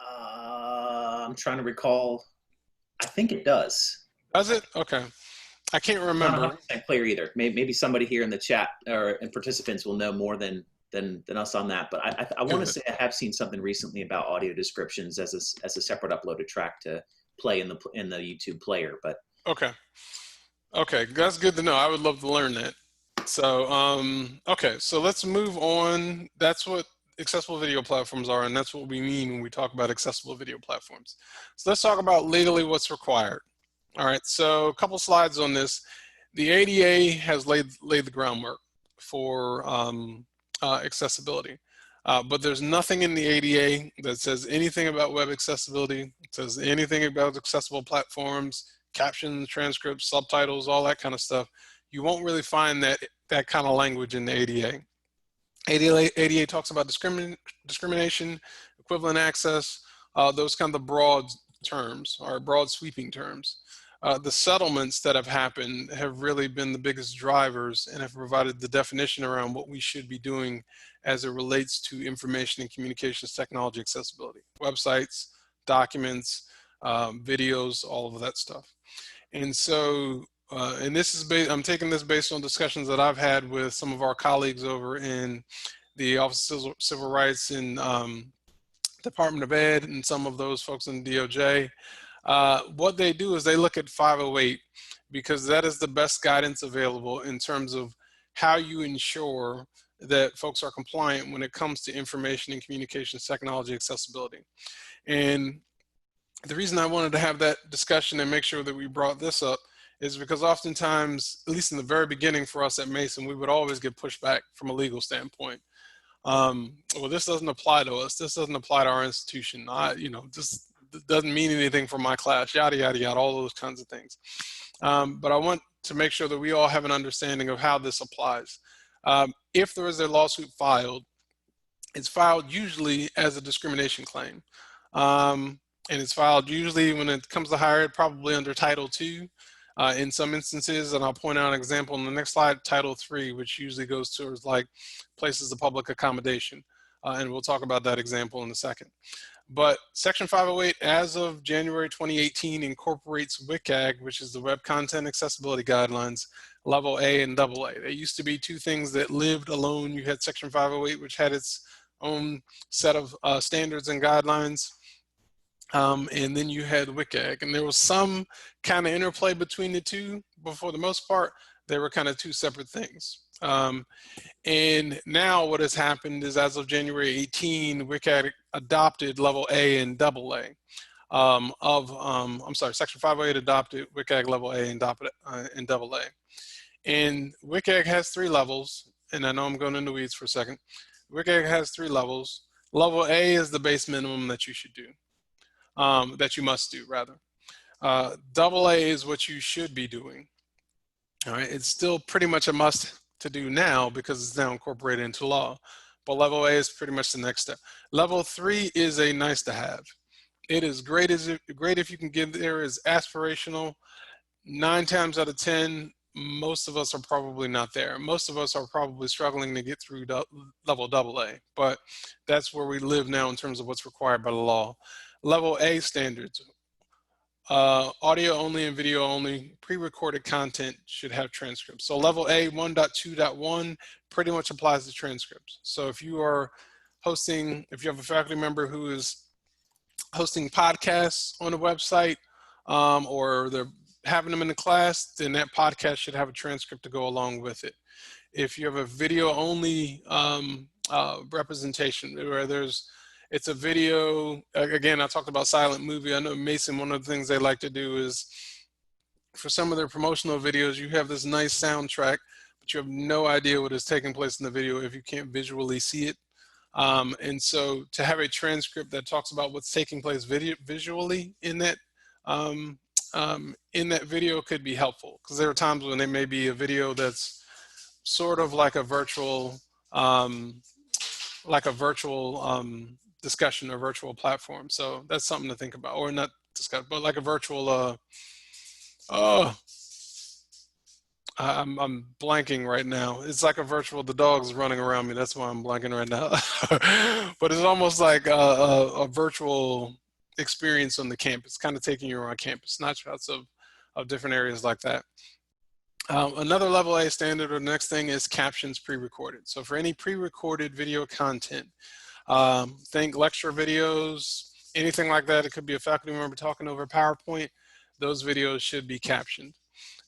I'm trying to recall. I think it does. Does it? Okay. I can't remember. Not 100% clear either. Maybe somebody here in the chat and participants will know more than us on that. But I want to say I have seen something recently about audio descriptions as a separate uploaded track to play in the YouTube player. But okay, that's good to know. I would love to learn that. So okay, so let's move on. That's what accessible video platforms are, and that's what we mean when we talk about accessible video platforms. So let's talk about legally what's required. All right, so a couple slides on this. The ADA has laid the groundwork for accessibility, but there's nothing in the ADA that says anything about web accessibility. It says anything about accessible platforms, captions, transcripts, subtitles, all that kind of stuff. You won't really find that kind of language in the ADA. ADA talks about discrimination, equivalent access, those kind of broad terms, or broad sweeping terms. The settlements that have happened have really been the biggest drivers and have provided the definition around what we should be doing as it relates to information and communications technology accessibility, websites, documents, videos, all of that stuff. And so, and this is I'm taking this based on discussions that I've had with some of our colleagues over in the Office of Civil Rights and Department of Ed and some of those folks in DOJ. What they do is they look at 508 because that is the best guidance available in terms of how you ensure that folks are compliant when it comes to information and communications technology accessibility. And the reason I wanted to have that discussion and make sure that we brought this up is because oftentimes, at least in the very beginning for us at Mason, we would always get pushback from a legal standpoint. Well, this doesn't apply to us. This doesn't apply to our institution. This doesn't mean anything for my class, yada, yada, yada, all those kinds of things. But I want to make sure that we all have an understanding of how this applies. If there is a lawsuit filed, it's filed usually as a discrimination claim. And it's filed usually when it comes to hire, probably under Title II. In some instances, and I'll point out an example on the next slide, Title III, which usually goes towards like places of public accommodation. And we'll talk about that example in a second. But Section 508, as of January 2018, incorporates WCAG, which is the Web Content Accessibility Guidelines, Level A and AA. They used to be two things that lived alone. You had Section 508, which had its own set of standards and guidelines. And then you had WCAG, and there was some kind of interplay between the two, but for the most part, they were kind of two separate things. And now what has happened is as of January 18, WCAG adopted Level A and AA. Section 508 adopted WCAG Level A and AA. And WCAG has 3 levels, and I know I'm going into weeds for a second. WCAG has 3 levels. Level A is the base minimum that you should do. That you must do, rather. AA is what you should be doing. All right, it's still pretty much a must to do now because it's now incorporated into law. But level A is pretty much the next step. Level 3 is a nice to have. It is great if you can get there. It's aspirational. 9 times out of 10, most of us are probably not there. Most of us are probably struggling to get through level AA, but that's where we live now in terms of what's required by the law. Level A standards, audio only and video only, pre-recorded content should have transcripts. So level A 1.2.1 pretty much applies to transcripts. So if you are hosting, if you have a faculty member who is hosting podcasts on a website or they're having them in the class, then that podcast should have a transcript to go along with it. If you have a video only representation where it's a video, again, I talked about silent movie. I know Mason, one of the things they like to do is for some of their promotional videos, you have this nice soundtrack, but you have no idea what is taking place in the video if you can't visually see it. And so to have a transcript that talks about what's taking place visually in that video could be helpful, because there are times when there may be a video that's sort of like a virtual discussion or virtual platform. So that's something to think about, or not discuss, but like a virtual I'm blanking right now. It's like a virtual, the dog's running around me. That's why I'm blanking right now. But it's almost like a virtual experience on the campus, kind of taking you around campus, snapshots of different areas like that. Another level A standard, or the next thing, is captions pre-recorded. So for any pre-recorded video content, think lecture videos, anything like that. It could be a faculty member talking over PowerPoint. Those videos should be captioned.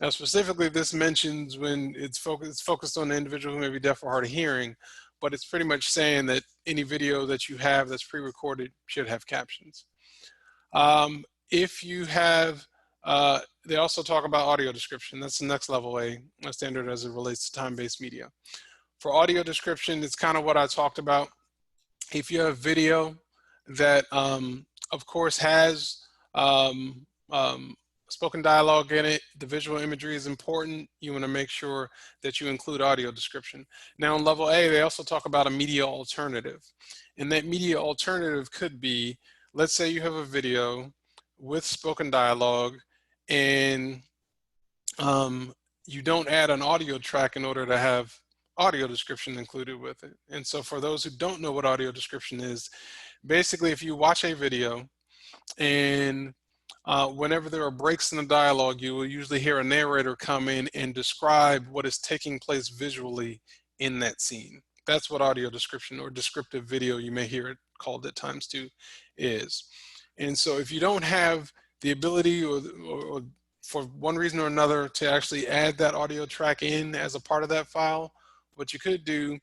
Now, specifically, this mentions when it's focused on the individual who may be deaf or hard of hearing, but it's pretty much saying that any video that you have that's pre-recorded should have captions. If you have, they also talk about audio description. That's the next level A standard as it relates to time-based media. For audio description, it's kind of what I talked about. If you have video that, of course, has spoken dialogue in it, the visual imagery is important. You want to make sure that you include audio description. Now in level A, they also talk about a media alternative. And that media alternative could be, let's say you have a video with spoken dialogue and you don't add an audio track in order to have audio description included with it. And so for those who don't know what audio description is, basically if you watch a video and whenever there are breaks in the dialogue, you will usually hear a narrator come in and describe what is taking place visually in that scene. That's what audio description, or descriptive video, you may hear it called at times too, is. And so if you don't have the ability or for one reason or another to actually add that audio track in as a part of that file, what you could do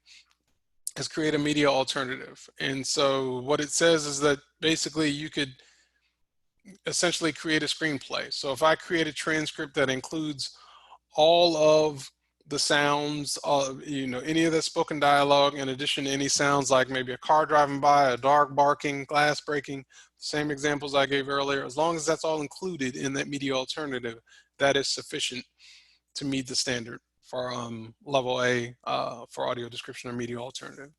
is create a media alternative. And so what it says is that basically you could essentially create a screenplay. So if I create a transcript that includes all of the sounds, any of the spoken dialogue, in addition to any sounds like maybe a car driving by, a dog barking, glass breaking, same examples I gave earlier, as long as that's all included in that media alternative, that is sufficient to meet the standard for level A for audio description or media alternative.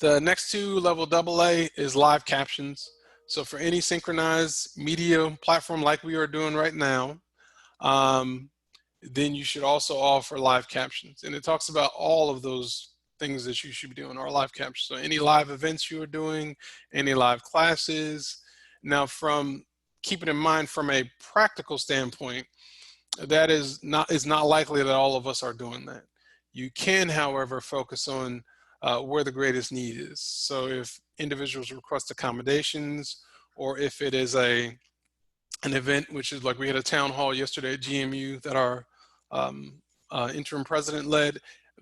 The next two, level AA, is live captions. So for any synchronized media platform like we are doing right now, then you should also offer live captions. And it talks about all of those things that you should be doing are live captions. So any live events you are doing, any live classes. Now keeping in mind from a practical standpoint, that is not likely that all of us are doing that. You can, however, focus on where the greatest need is. So if individuals request accommodations, or if it is an event, which is like we had a town hall yesterday at GMU that our interim president led,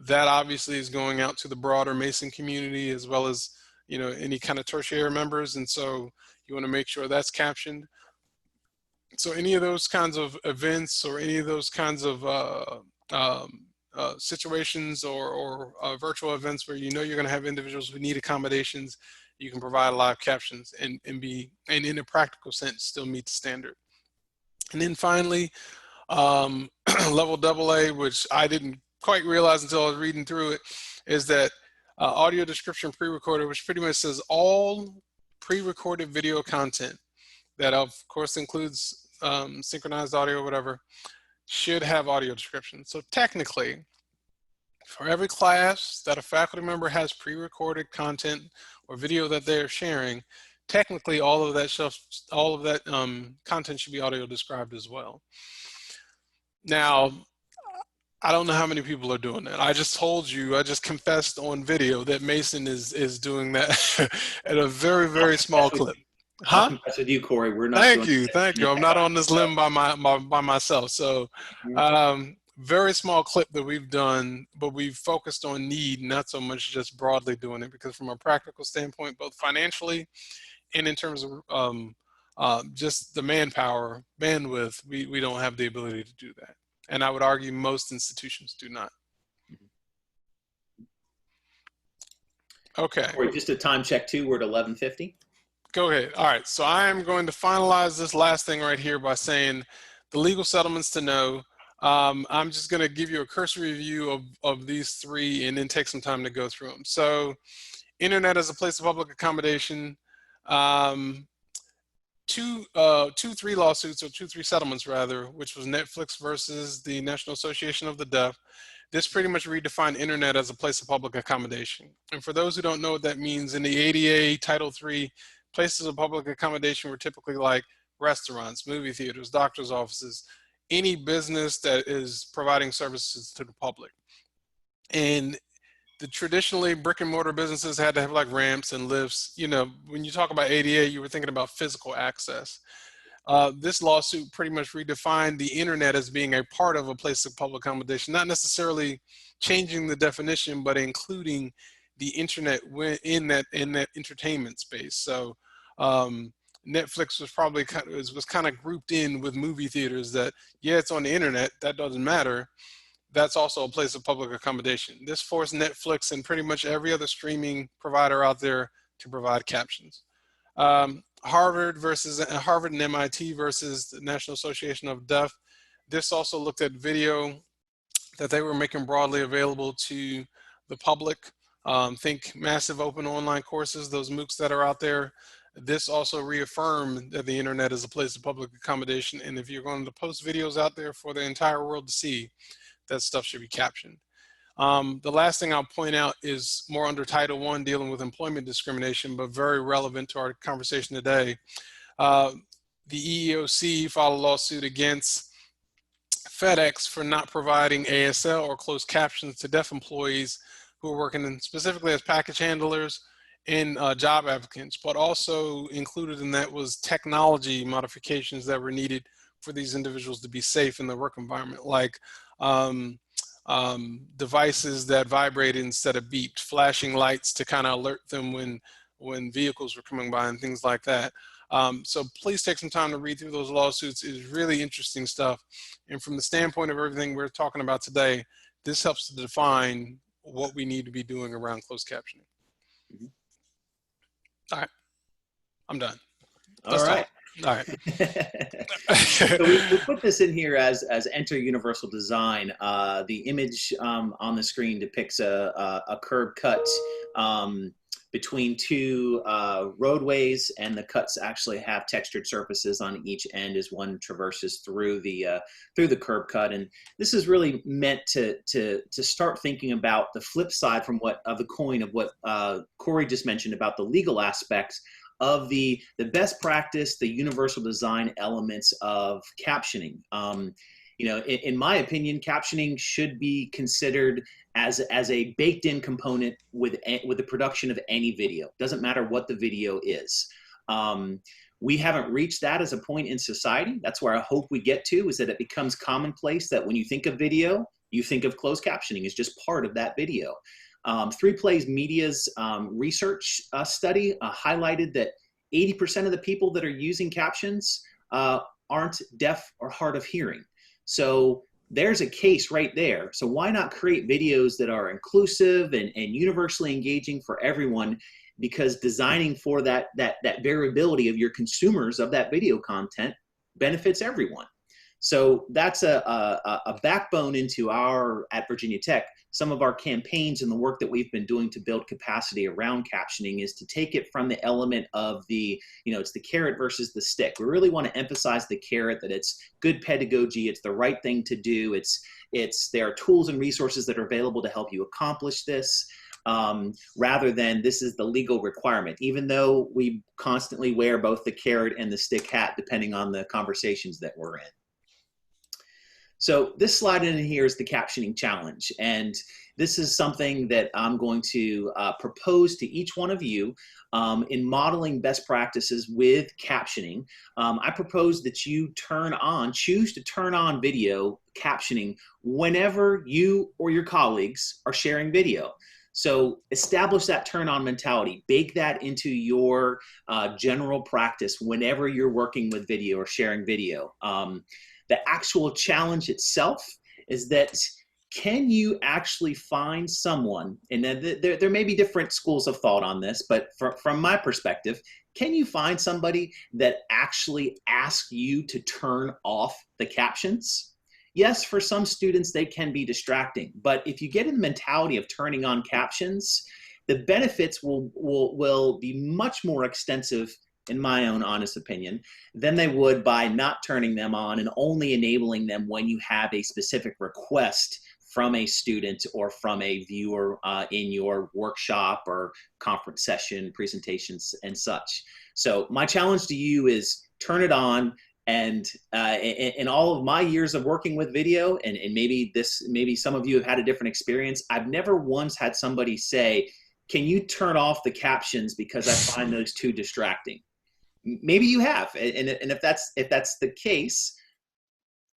that obviously is going out to the broader Mason community as well as any kind of tertiary members, and so you want to make sure that's captioned. So any of those kinds of events or any of those kinds of situations or virtual events where you're going to have individuals who need accommodations, you can provide live captions and in a practical sense still meet the standard. And then finally, level AA, which I didn't quite realize until I was reading through it, is that audio description pre-recorded, which pretty much says all pre-recorded video content that of course includes synchronized audio or whatever, should have audio description. So technically, for every class that a faculty member has pre-recorded content or video that they're sharing, technically all of that content should be audio described as well. Now, I don't know how many people are doing that. I just told you, I just confessed on video that Mason is doing that at a very, very small clip. Huh? That's with you, Corey. We're not. Thank you. I'm not on this limb by myself. So, very small clip that we've done, but we've focused on need, not so much just broadly doing it, because from a practical standpoint, both financially and in terms of just the manpower, bandwidth, we don't have the ability to do that. And I would argue most institutions do not. Okay. Or just a time check too, we're at 11:50. Go ahead. All right. So I am going to finalize this last thing right here by saying the legal settlements to know. I'm just going to give you a cursory review of these three and then take some time to go through them. So internet as a place of public accommodation, three lawsuits, or three settlements rather, which was Netflix versus the National Association of the Deaf. This pretty much redefined internet as a place of public accommodation. And for those who don't know what that means, in the ADA Title III, places of public accommodation were typically like restaurants, movie theaters, doctor's offices, any business that is providing services to the public. And the traditionally brick and mortar businesses had to have like ramps and lifts. You know, when you talk about ADA, you were thinking about physical access. This lawsuit pretty much redefined the internet as being a part of a place of public accommodation, not necessarily changing the definition, but including the internet in that entertainment space. So Netflix was probably kind of grouped in with movie theaters that, yeah, it's on the internet, that doesn't matter. That's also a place of public accommodation. This forced Netflix and pretty much every other streaming provider out there to provide captions. Harvard and MIT versus the National Association of Deaf. This also looked at video that they were making broadly available to the public. Think massive open online courses, those MOOCs that are out there. This also reaffirmed that the internet is a place of public accommodation. And if you're going to post videos out there for the entire world to see, that stuff should be captioned. The last thing I'll point out is more under Title I, dealing with employment discrimination, but very relevant to our conversation today. The EEOC filed a lawsuit against FedEx for not providing ASL or closed captions to deaf employees who are working specifically as package handlers and job applicants, but also included in that was technology modifications that were needed for these individuals to be safe in the work environment, like devices that vibrated instead of beeped, flashing lights to kind of alert them when vehicles were coming by and things like that. So please take some time to read through those lawsuits. It's really interesting stuff. And from the standpoint of everything we're talking about today, this helps to define what we need to be doing around closed captioning. Mm-hmm. All right, I'm done. All right. All right. So we put this in here as enter universal design. The image on the screen depicts a curb cut between two roadways, and the cuts actually have textured surfaces on each end as one traverses through the curb cut. And this is really meant to start thinking about the flip side from of the coin of what Corey just mentioned about the legal aspects of the best practice, the universal design elements of captioning. You know, in my opinion, captioning should be considered as a baked-in component with the production of any video. Doesn't matter what the video is. We haven't reached that as a point in society. That's where I hope we get to, is that it becomes commonplace that when you think of video, you think of closed captioning as just part of that video. 3Plays Media's research study highlighted that 80% of the people that are using captions aren't deaf or hard of hearing. So there's a case right there. So why not create videos that are inclusive and universally engaging for everyone? Because designing for that variability of your consumers of that video content benefits everyone. So that's a backbone into at Virginia Tech. Some of our campaigns and the work that we've been doing to build capacity around captioning is to take it from the element of it's the carrot versus the stick. We really want to emphasize the carrot, that it's good pedagogy, it's the right thing to do, there are tools and resources that are available to help you accomplish this, rather than this is the legal requirement, even though we constantly wear both the carrot and the stick hat depending on the conversations that we're in. So this slide in here is the captioning challenge, and this is something that I'm going to propose to each one of you in modeling best practices with captioning. I propose that you choose to turn on video captioning whenever you or your colleagues are sharing video. So establish that turn on mentality, bake that into your general practice whenever you're working with video or sharing video. The actual challenge itself is that can you actually find someone, and there may be different schools of thought on this, but from my perspective, can you find somebody that actually asks you to turn off the captions? Yes, for some students, they can be distracting, but if you get in the mentality of turning on captions, the benefits will be much more extensive, in my own honest opinion, than they would by not turning them on and only enabling them when you have a specific request from a student or from a viewer in your workshop or conference session, presentations, and such. So my challenge to you is turn it on. And in all of my years of working with video, and maybe some of you have had a different experience, I've never once had somebody say, can you turn off the captions because I find those too distracting? Maybe you have, and if that's the case,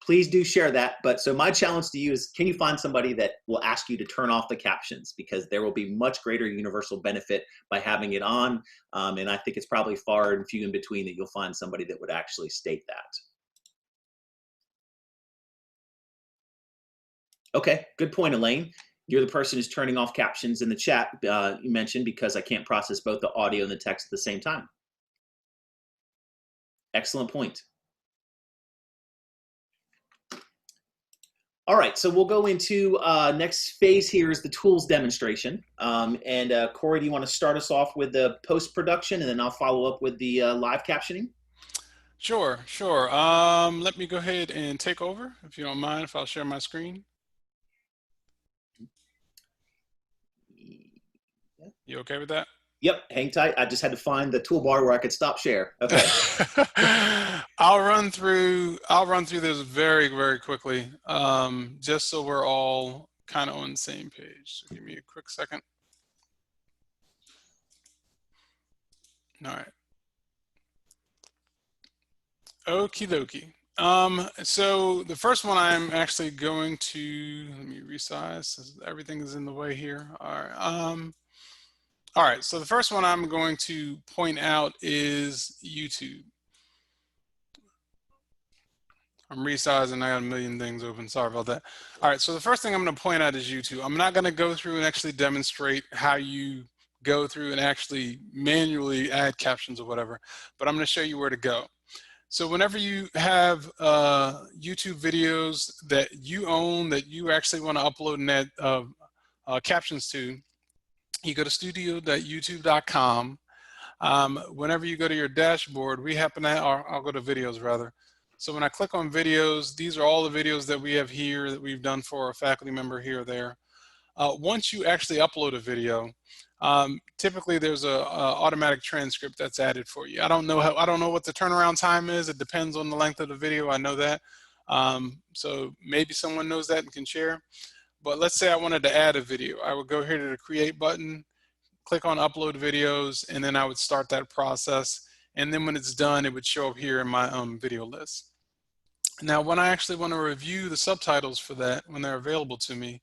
please do share that. But so my challenge to you is, can you find somebody that will ask you to turn off the captions, because there will be much greater universal benefit by having it on. And I think it's probably far and few in between that you'll find somebody that would actually state that. Okay, good point, Elaine. You're the person who's turning off captions in the chat you mentioned, because I can't process both the audio and the text at the same time. Excellent point. All right, so we'll go into next phase here is the tools demonstration. Corey, do you want to start us off with the post-production, and then I'll follow up with the live captioning? Sure. Let me go ahead and take over, if you don't mind, if I'll share my screen. You okay with that? Yep, hang tight. I just had to find the toolbar where I could stop share. Okay. I'll run through this very, very quickly, just so we're all kind of on the same page. So give me a quick second. All right. Okie dokie. So the first one I'm actually going to, let me resize, everything is in the way here. All right, so the first one I'm going to point out is YouTube. I'm resizing, I got a million things open, sorry about that. All right, so the first thing I'm gonna point out is YouTube. I'm not gonna go through and actually demonstrate how you go through and actually manually add captions or whatever, but I'm gonna show you where to go. So whenever you have YouTube videos that you own, that you actually wanna upload and add captions to, you go to studio.youtube.com. Whenever you go to your dashboard, we happen to, I'll go to videos rather. So when I click on videos, these are all the videos that we have here that we've done for a faculty member here or there. Once you actually upload a video, typically there's a automatic transcript that's added for you. I don't know what the turnaround time is. It depends on the length of the video. I know that. So maybe someone knows that and can share. But let's say I wanted to add a video. I would go here to the create button, click on upload videos, and then I would start that process. And then when it's done, it would show up here in my video list. Now, when I actually want to review the subtitles for that, when they're available to me,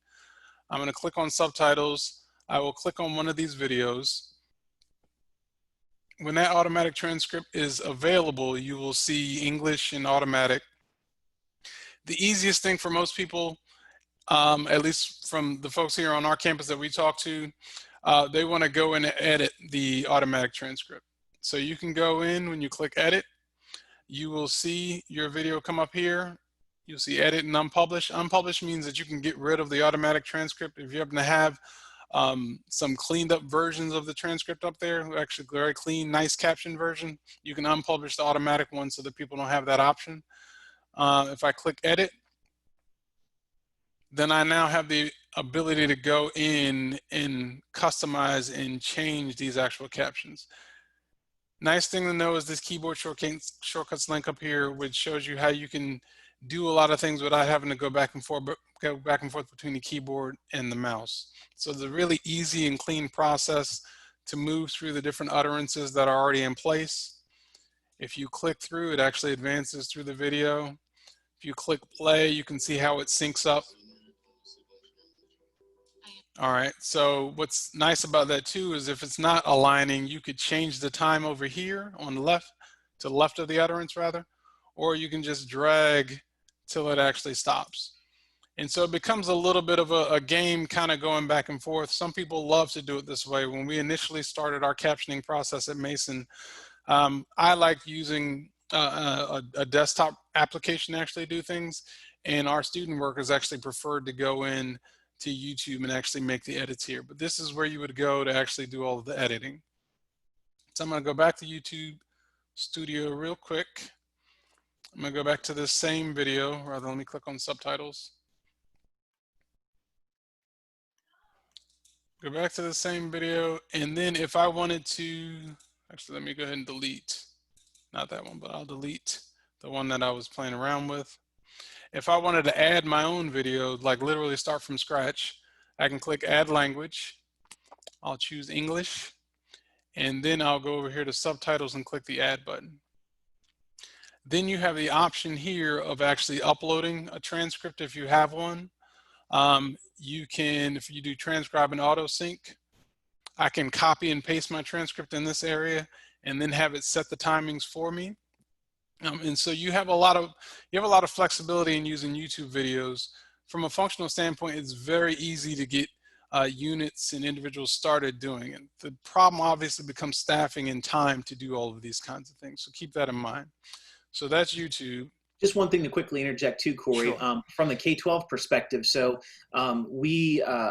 I'm going to click on subtitles. I will click on one of these videos. When that automatic transcript is available, you will see English and automatic. The easiest thing for most people, at least from the folks here on our campus that we talk to, they want to go in and edit the automatic transcript. So you can go in, when you click edit, you will see your video come up here. You'll see edit and unpublish. Unpublish means that you can get rid of the automatic transcript. If you happen to have some cleaned up versions of the transcript up there, actually very clean, nice caption version, you can unpublish the automatic one so that people don't have that option. If I click edit, then I now have the ability to go in and customize and change these actual captions. Nice thing to know is this keyboard shortcuts link up here, which shows you how you can do a lot of things without having to go back and forth between the keyboard and the mouse. So it's a really easy and clean process to move through the different utterances that are already in place. If you click through, it actually advances through the video. If you click play, you can see how it syncs up. All right, so what's nice about that too is if it's not aligning, you could change the time over here on the left, to the left of the utterance rather, or you can just drag till it actually stops. And so it becomes a little bit of a game kind of going back and forth. Some people love to do it this way. When we initially started our captioning process at Mason, I like using a desktop application to actually do things. And our student workers actually preferred to go in to YouTube and actually make the edits here. But this is where you would go to actually do all of the editing. So I'm going to go back to YouTube Studio real quick. I'm going to go back to this same video. Rather, let me click on subtitles. Go back to the same video. And then if I wanted to, actually, let me go ahead and delete, not that one, but I'll delete the one that I was playing around with. If I wanted to add my own video, like literally start from scratch, I can click add language. I'll choose English. And then I'll go over here to subtitles and click the add button. Then you have the option here of actually uploading a transcript if you have one. You can, if you do transcribe and auto sync, I can copy and paste my transcript in this area and then have it set the timings for me. And so you have a lot of flexibility in using YouTube videos. From a functional standpoint, it's very easy to get units and individuals started doing it. The problem obviously becomes staffing and time to do all of these kinds of things. So keep that in mind. So that's YouTube. Just one thing to quickly interject too, Corey, Sure. from the K-12 perspective. So I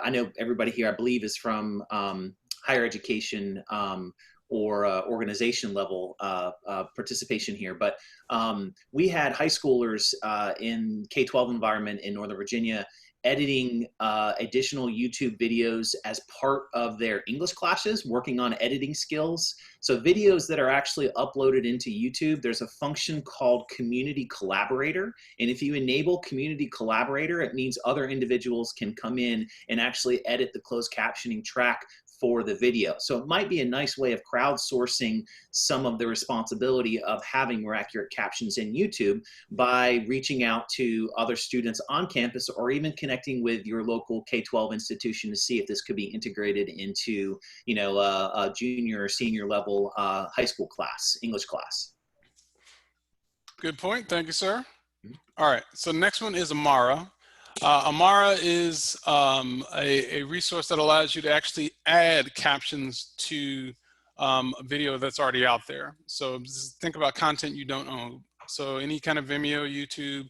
know everybody here, I believe, is from higher education or organization level participation here. But we had high schoolers in K-12 environment in Northern Virginia editing additional YouTube videos as part of their English classes, working on editing skills. So videos that are actually uploaded into YouTube, there's a function called Community Collaborator. And if you enable Community Collaborator, it means other individuals can come in and actually edit the closed captioning track for the video. So it might be a nice way of crowdsourcing some of the responsibility of having more accurate captions in YouTube by reaching out to other students on campus or even connecting with your local K-12 institution to see if this could be integrated into, you know, a junior or senior level high school class, English class. Good point. Thank you, sir. All right. So the next one is Amara. Amara is a resource that allows you to actually add captions to a video that's already out there. So just think about content you don't own. So any kind of Vimeo, YouTube,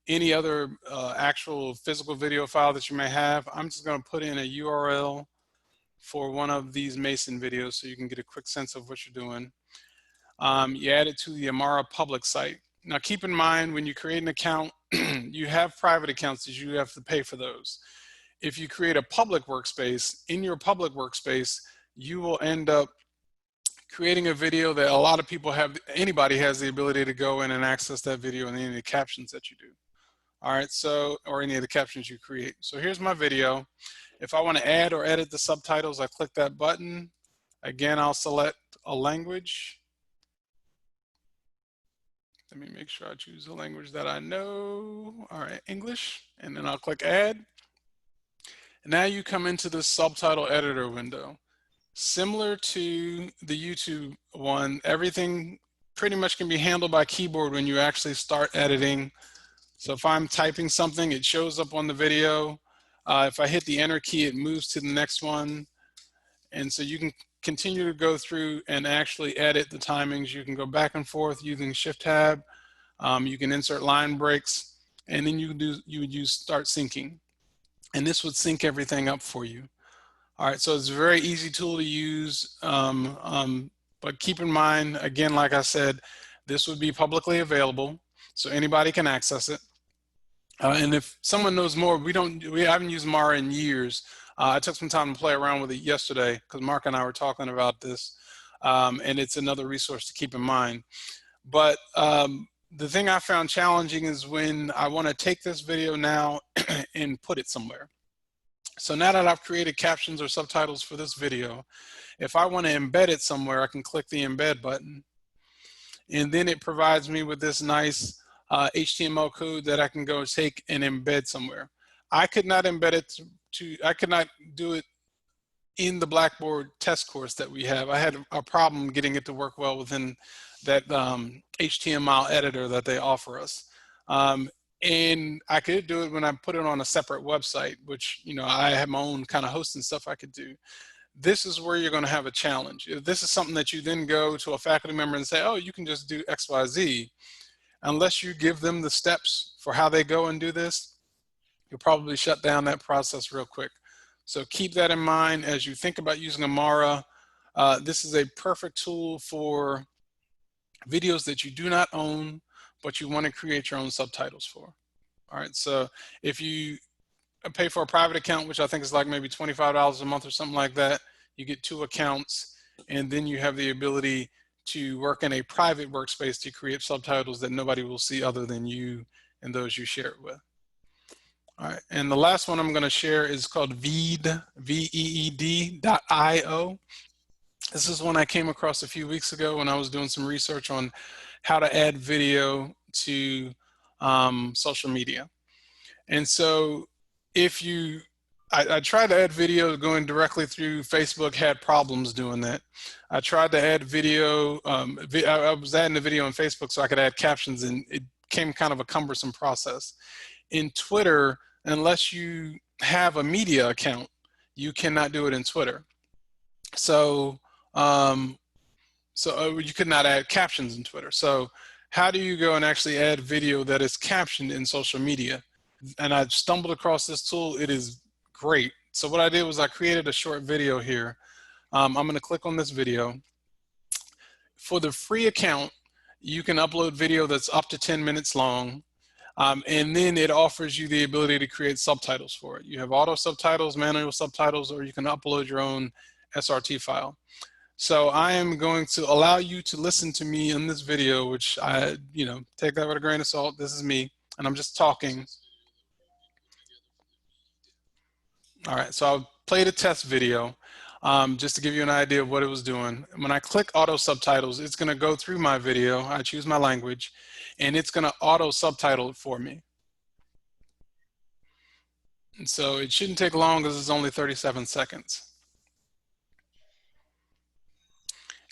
any other actual physical video file that you may have, I'm just going to put in a URL for one of these Mason videos so you can get a quick sense of what you're doing. You add it to the Amara public site. Now keep in mind when you create an account, you have private accounts that you have to pay for those. If you create a public workspace, in your public workspace, you will end up creating a video that a lot of people have, anybody has the ability to go in and access that video and any of the captions that you do. All right, so, or any of the captions you create. So here's my video. If I want to add or edit the subtitles, I click that button. Again, I'll select a language. Let me make sure I choose a language that I know. All right, English, and then I'll click add. And now you come into the subtitle editor window. Similar to the YouTube one, everything pretty much can be handled by keyboard when you actually start editing. So if I'm typing something, it shows up on the video. If I hit the enter key, it moves to the next one. And so you can continue to go through and actually edit the timings. You can go back and forth using Shift Tab. You can insert line breaks, and then you would use start syncing. And this would sync everything up for you. All right, so it's a very easy tool to use, but keep in mind, again, like I said, this would be publicly available, so anybody can access it. And if someone knows more, we haven't used Mara in years. I took some time to play around with it yesterday because Mark and I were talking about this, and it's another resource to keep in mind. But the thing I found challenging is when I want to take this video now and put it somewhere. So now that I've created captions or subtitles for this video, if I want to embed it somewhere, I can click the embed button. And then it provides me with this nice HTML code that I can go take and embed somewhere. I could not embed it I could not do it in the Blackboard test course that we have. I had a problem getting it to work well within that HTML editor that they offer us. And I could do it when I put it on a separate website, which, you know, I have my own kind of hosting stuff I could do. This is where you're going to have a challenge. If this is something that you then go to a faculty member and say, oh, you can just do X, Y, Z, unless you give them the steps for how they go and do this, you'll probably shut down that process real quick. So keep that in mind as you think about using Amara. This is a perfect tool for videos that you do not own, but you want to create your own subtitles for. All right, so if you pay for a private account, which I think is like maybe $25 a month or something like that, you get 2 accounts, and then you have the ability to work in a private workspace to create subtitles that nobody will see other than you and those you share it with. All right, and the last one I'm going to share is called VEED, VEED.io. This is one I came across a few weeks ago when I was doing some research on how to add video to social media. And so if you, I tried to add video going directly through Facebook, had problems doing that. I tried to add video, I was adding the video on Facebook so I could add captions, and it became kind of a cumbersome process. In Twitter, unless you have a media account, you cannot do it in Twitter. So, you could not add captions in Twitter. So how do you go and actually add video that is captioned in social media? And I stumbled across this tool. It is great. So what I did was I created a short video here. I'm going to click on this video. For the free account, you can upload video that's up to 10 minutes long. And then it offers you the ability to create subtitles for it. You have auto subtitles, manual subtitles, or you can upload your own SRT file. So I am going to allow you to listen to me in this video, which I, take that with a grain of salt. This is me, and I'm just talking. All right, so I'll play the test video just to give you an idea of what it was doing. When I click auto subtitles, it's going to go through my video. I choose my language, and it's going to auto subtitle it for me. And so it shouldn't take long because it's only 37 seconds.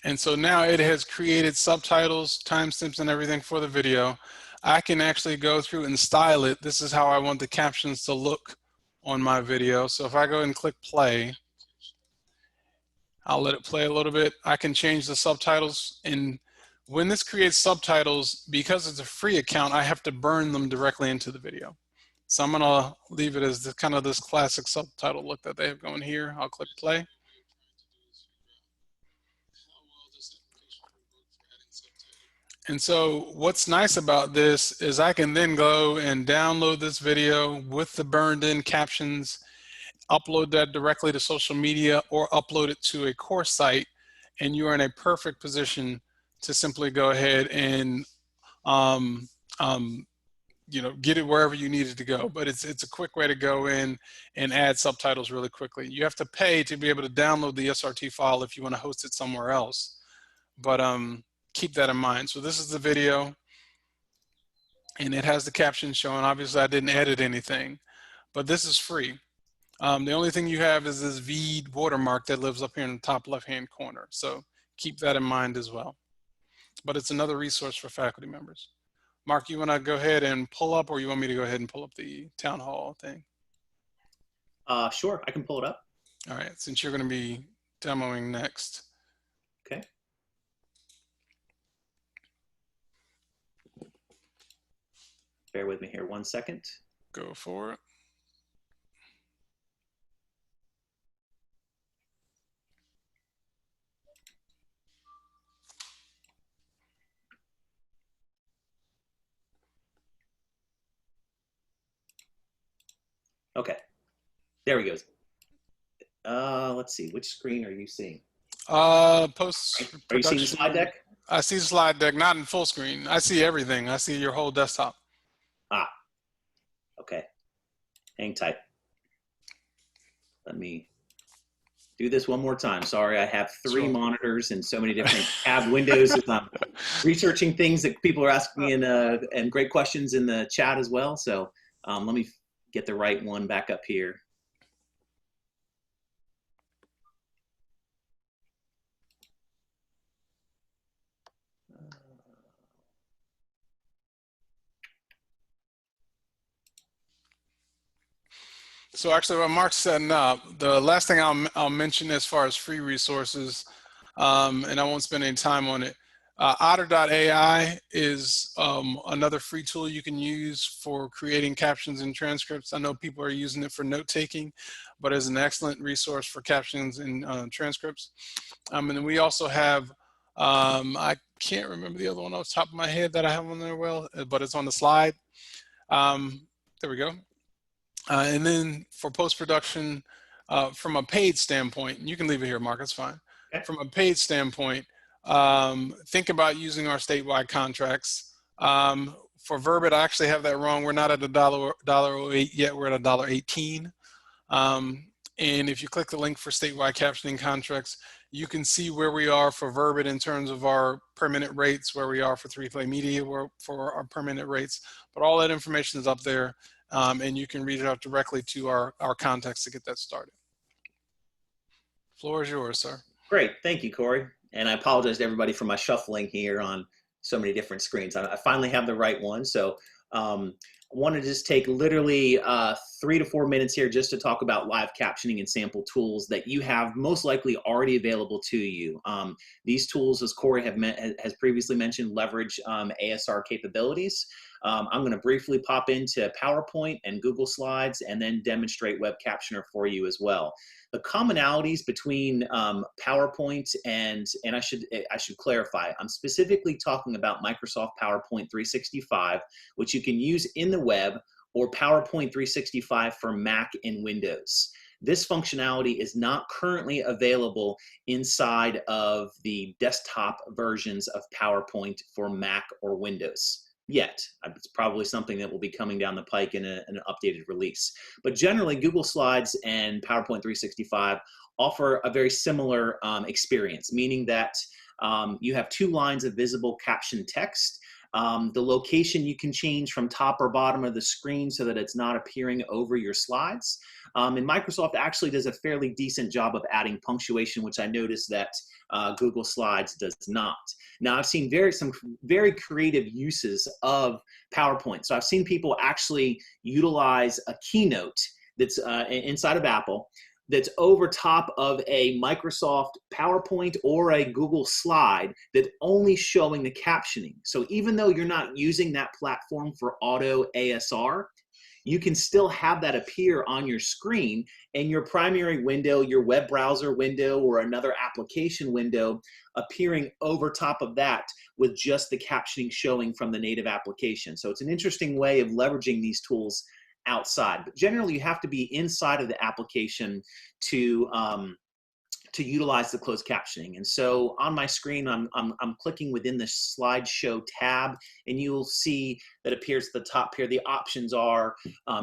And so now it has created subtitles, timestamps, and everything for the video. I can actually go through and style it. This is how I want the captions to look on my video. So if I go and click play, I'll let it play a little bit. I can change the subtitles. And when this creates subtitles, because it's a free account, I have to burn them directly into the video. So I'm gonna leave it as the, kind of this classic subtitle look that they have going here. I'll click play. And so what's nice about this is I can then go and download this video with the burned in captions, upload that directly to social media, or upload it to a course site, and you are in a perfect position to simply go ahead and get it wherever you need it to go. But it's a quick way to go in and add subtitles really quickly. You have to pay to be able to download the SRT file if you want to host it somewhere else. But keep that in mind. So this is the video, and it has the captions showing. Obviously, I didn't edit anything, but this is free. The only thing you have is this VEED watermark that lives up here in the top left-hand corner. So keep that in mind as well. But it's another resource for faculty members. Mark, you want to go ahead and pull up, or you want me to go ahead and pull up the town hall thing? Sure, I can pull it up. All right, since you're going to be demoing next. Okay. Bear with me here 1 second. Go for it. Okay, there we go. Let's see, which screen are you seeing? Post-production. Are you seeing the slide deck? I see the slide deck, not in full screen. I see everything. I see your whole desktop. Ah, okay. Hang tight. Let me do this one more time. Sorry, I have 3 monitors and so many different tab windows as I'm researching things that people are asking me and great questions in the chat as well. So let me get the right one back up here. So actually, while Mark's setting up, the last thing I'll mention as far as free resources, and I won't spend any time on it. Otter.ai is another free tool you can use for creating captions and transcripts. I know people are using it for note taking, but it's an excellent resource for captions and transcripts. And then we also have, I can't remember the other one off the top of my head that I have on there, but it's on the slide. There we go. And then for post-production, from a paid standpoint, you can leave it here, Mark, it's fine. Okay. From a paid standpoint, think about using our statewide contracts. For Verbit, I actually have that wrong. We're not at $1.08 yet, we're at $1.18. And if you click the link for statewide captioning contracts, you can see where we are for Verbit in terms of our per minute rates, where we are for 3Play Media for our per minute rates. But all that information is up there, and you can read it out directly to our contacts to get that started. Floor is yours, sir. Great, thank you, Corey. And I apologize to everybody for my shuffling here on so many different screens. I finally have the right one. So I want to just take literally 3 to 4 minutes here just to talk about live captioning and sample tools that you have most likely already available to you. These tools, as Corey has previously mentioned, leverage ASR capabilities. I'm going to briefly pop into PowerPoint and Google Slides and then demonstrate Web Captioner for you as well. The commonalities between PowerPoint and I should clarify, I'm specifically talking about Microsoft PowerPoint 365, which you can use in the web, or PowerPoint 365 for Mac and Windows. This functionality is not currently available inside of the desktop versions of PowerPoint for Mac or Windows yet. It's probably something that will be coming down the pike in an updated release. But generally, Google Slides and PowerPoint 365 offer a very similar experience, meaning that you have 2 lines of visible caption text. The location you can change from top or bottom of the screen so that it's not appearing over your slides. And Microsoft actually does a fairly decent job of adding punctuation, which I noticed that Google Slides does not. Now, I've seen some very creative uses of PowerPoint. So I've seen people actually utilize a keynote that's inside of Apple that's over top of a Microsoft PowerPoint or a Google slide that's only showing the captioning. So even though you're not using that platform for auto ASR, you can still have that appear on your screen, and your primary window, your web browser window, or another application window appearing over top of that with just the captioning showing from the native application. So it's an interesting way of leveraging these tools outside, but generally you have to be inside of the application to utilize the closed captioning. And so on my screen, I'm clicking within the slideshow tab, and you'll see that appears at the top here. The options are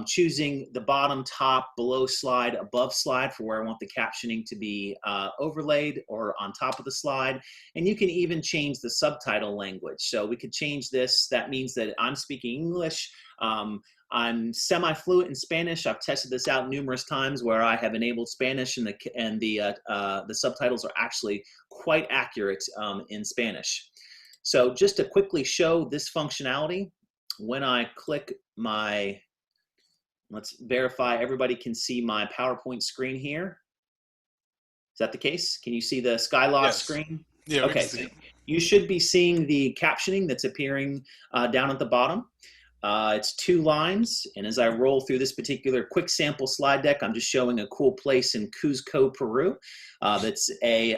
choosing the bottom, top, below slide, above slide for where I want the captioning to be overlaid, or on top of the slide. And you can even change the subtitle language. So we could change this. That means that I'm speaking English. I'm semi-fluent in Spanish. I've tested this out numerous times where I have enabled Spanish, and the subtitles are actually quite accurate in Spanish. So just to quickly show this functionality, when I click let's verify everybody can see my PowerPoint screen here. Is that the case? Can you see the Skylog screen? Yeah. Okay. So you should be seeing the captioning that's appearing down at the bottom. It's 2 lines, and as I roll through this particular quick sample slide deck, I'm just showing a cool place in Cuzco, Peru. That's a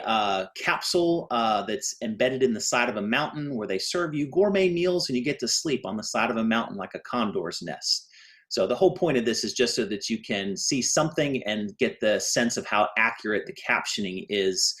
capsule that's embedded in the side of a mountain where they serve you gourmet meals and you get to sleep on the side of a mountain like a condor's nest. So the whole point of this is just so that you can see something and get the sense of how accurate the captioning is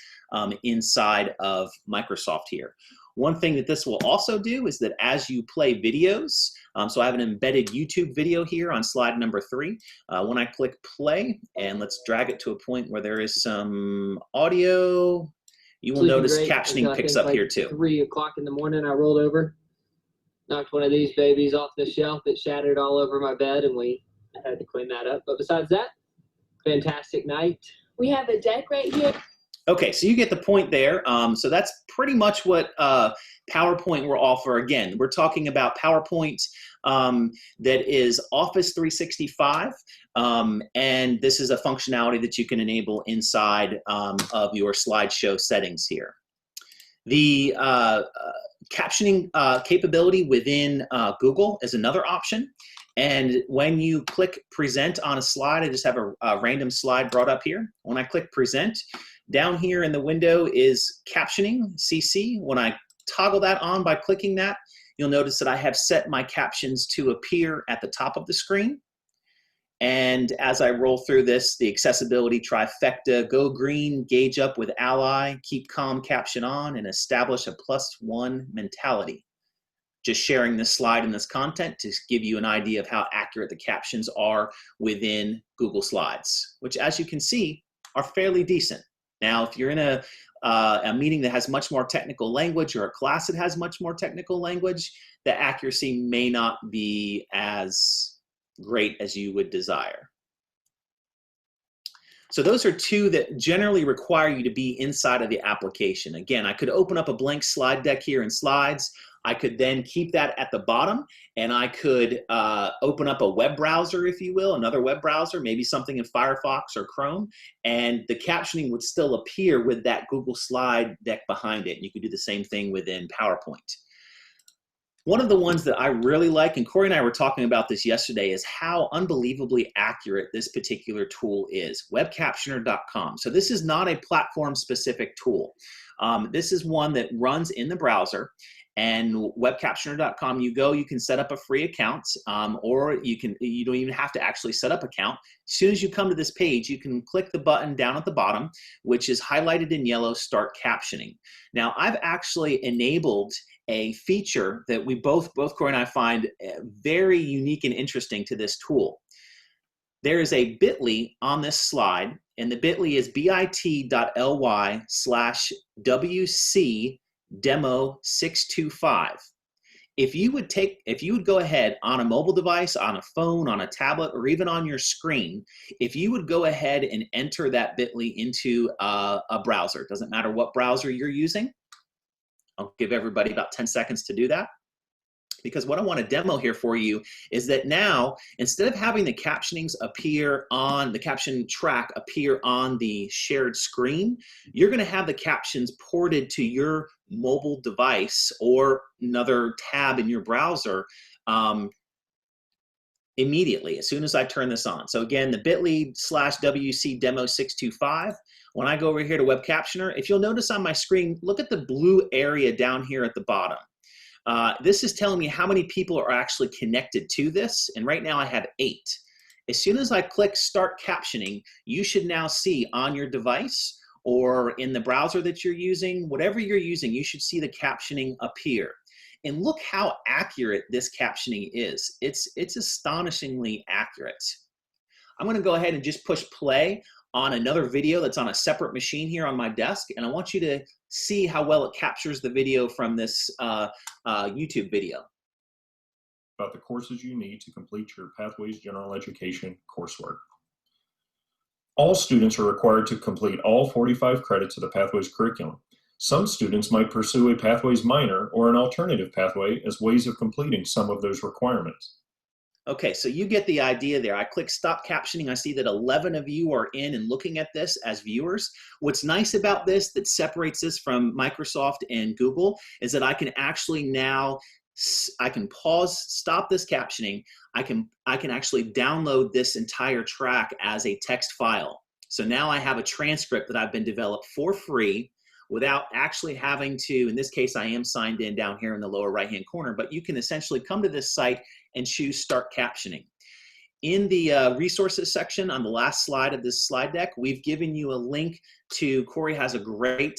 inside of Microsoft here. One thing that this will also do is that as you play videos, so I have an embedded YouTube video here on slide number 3. When I click play, and let's drag it to a point where there is some audio, you will notice captioning picks up here too. 3 o'clock in the morning, I rolled over, knocked one of these babies off the shelf. It shattered all over my bed, and we had to clean that up. But besides that, fantastic night. We have a deck right here. Okay, so you get the point there. So that's pretty much what PowerPoint will offer. Again, we're talking about PowerPoint that is Office 365, and this is a functionality that you can enable inside of your slideshow settings here. The captioning capability within Google is another option. And when you click present on a slide, I just have a random slide brought up here. When I click present, down here in the window is captioning, CC. When I toggle that on by clicking that, you'll notice that I have set my captions to appear at the top of the screen. And as I roll through this, the accessibility trifecta, go green, gauge up with ally, keep calm caption on, and establish a +1 mentality. Just sharing this slide and this content to give you an idea of how accurate the captions are within Google Slides, which as you can see are fairly decent. Now, if you're in a meeting that has much more technical language or a class that has much more technical language, the accuracy may not be as great as you would desire. So those are two that generally require you to be inside of the application. Again, I could open up a blank slide deck here in Slides. I could then keep that at the bottom, and I could open up a web browser, if you will, another web browser, maybe something in Firefox or Chrome, and the captioning would still appear with that Google slide deck behind it. You could do the same thing within PowerPoint. One of the ones that I really like, and Corey and I were talking about this yesterday, is how unbelievably accurate this particular tool is, webcaptioner.com. So this is not a platform-specific tool. This is one that runs in the browser, and webcaptioner.com, you can set up a free account, or you don't even have to actually set up an account. As soon as you come to this page, you can click the button down at the bottom, which is highlighted in yellow, Start Captioning. Now, I've actually enabled a feature that we both Corey and I find very unique and interesting to this tool. There is a bit.ly on this slide, and the bit.ly is bit.ly/WC demo 625. If you would go ahead on a mobile device, on a phone, on a tablet, or even on your screen, if you would go ahead and enter that bit.ly into a browser, it doesn't matter what browser you're using. I'll give everybody about 10 seconds to do that. Because what I want to demo here for you is that now, instead of having the captionings appear on the caption track appear on the shared screen, you're going to have the captions ported to your mobile device or another tab in your browser immediately, as soon as I turn this on. So again, the bit.ly/WC demo 625. When I go over here to Web Captioner, if you'll notice on my screen, look at the blue area down here at the bottom. This is telling me how many people are actually connected to this, and right now I have 8. As soon as I click Start Captioning, you should now see on your device or in the browser that you're using, whatever you're using, you should see the captioning appear. And look how accurate this captioning is. It's astonishingly accurate. I'm going to go ahead and just push play on another video that's on a separate machine here on my desk, and I want you to see how well it captures the video from this YouTube video. About the courses you need to complete your Pathways General Education coursework. All students are required to complete all 45 credits of the Pathways curriculum. Some students might pursue a Pathways minor or an alternative pathway as ways of completing some of those requirements. Okay, so you get the idea there. I click Stop Captioning. I see that 11 of you are in and looking at this as viewers. What's nice about this that separates this from Microsoft and Google is that I can actually now, I can pause, stop this captioning. I can actually download this entire track as a text file. So now I have a transcript that I've been developed for free without actually having to, in this case, I am signed in down here in the lower right-hand corner, but you can essentially come to this site and choose Start Captioning. In the resources section on the last slide of this slide deck, we've given you a link to, Corey has a great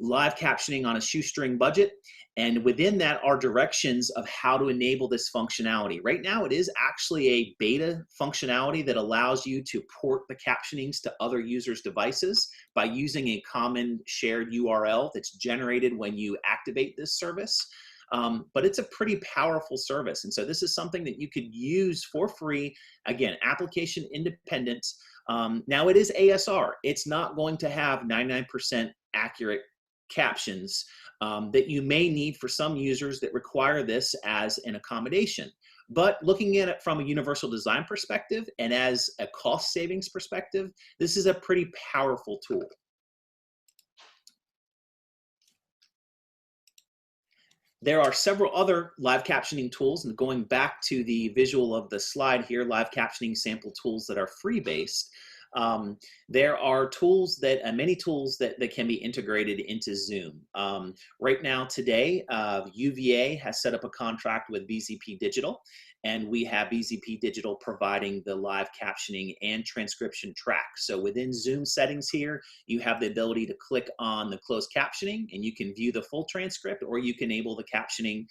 live captioning on a shoestring budget. And within that are directions of how to enable this functionality. Right now, it is actually a beta functionality that allows you to port the captionings to other users' devices by using a common shared URL that's generated when you activate this service. But it's a pretty powerful service. And so this is something that you could use for free. Again, application independent. Now it is ASR. It's not going to have 99% accurate captions that you may need for some users that require this as an accommodation. But looking at it from a universal design perspective and as a cost savings perspective, this is a pretty powerful tool. There are several other live captioning tools, and going back to the visual of the slide here, live captioning sample tools that are free-based. There are tools that, many tools that can be integrated into Zoom. Right now, today, UVA has set up a contract with VZP Digital, and we have VZP Digital providing the live captioning and transcription track. So within Zoom settings here, you have the ability to click on the closed captioning, and you can view the full transcript, or you can enable the captioning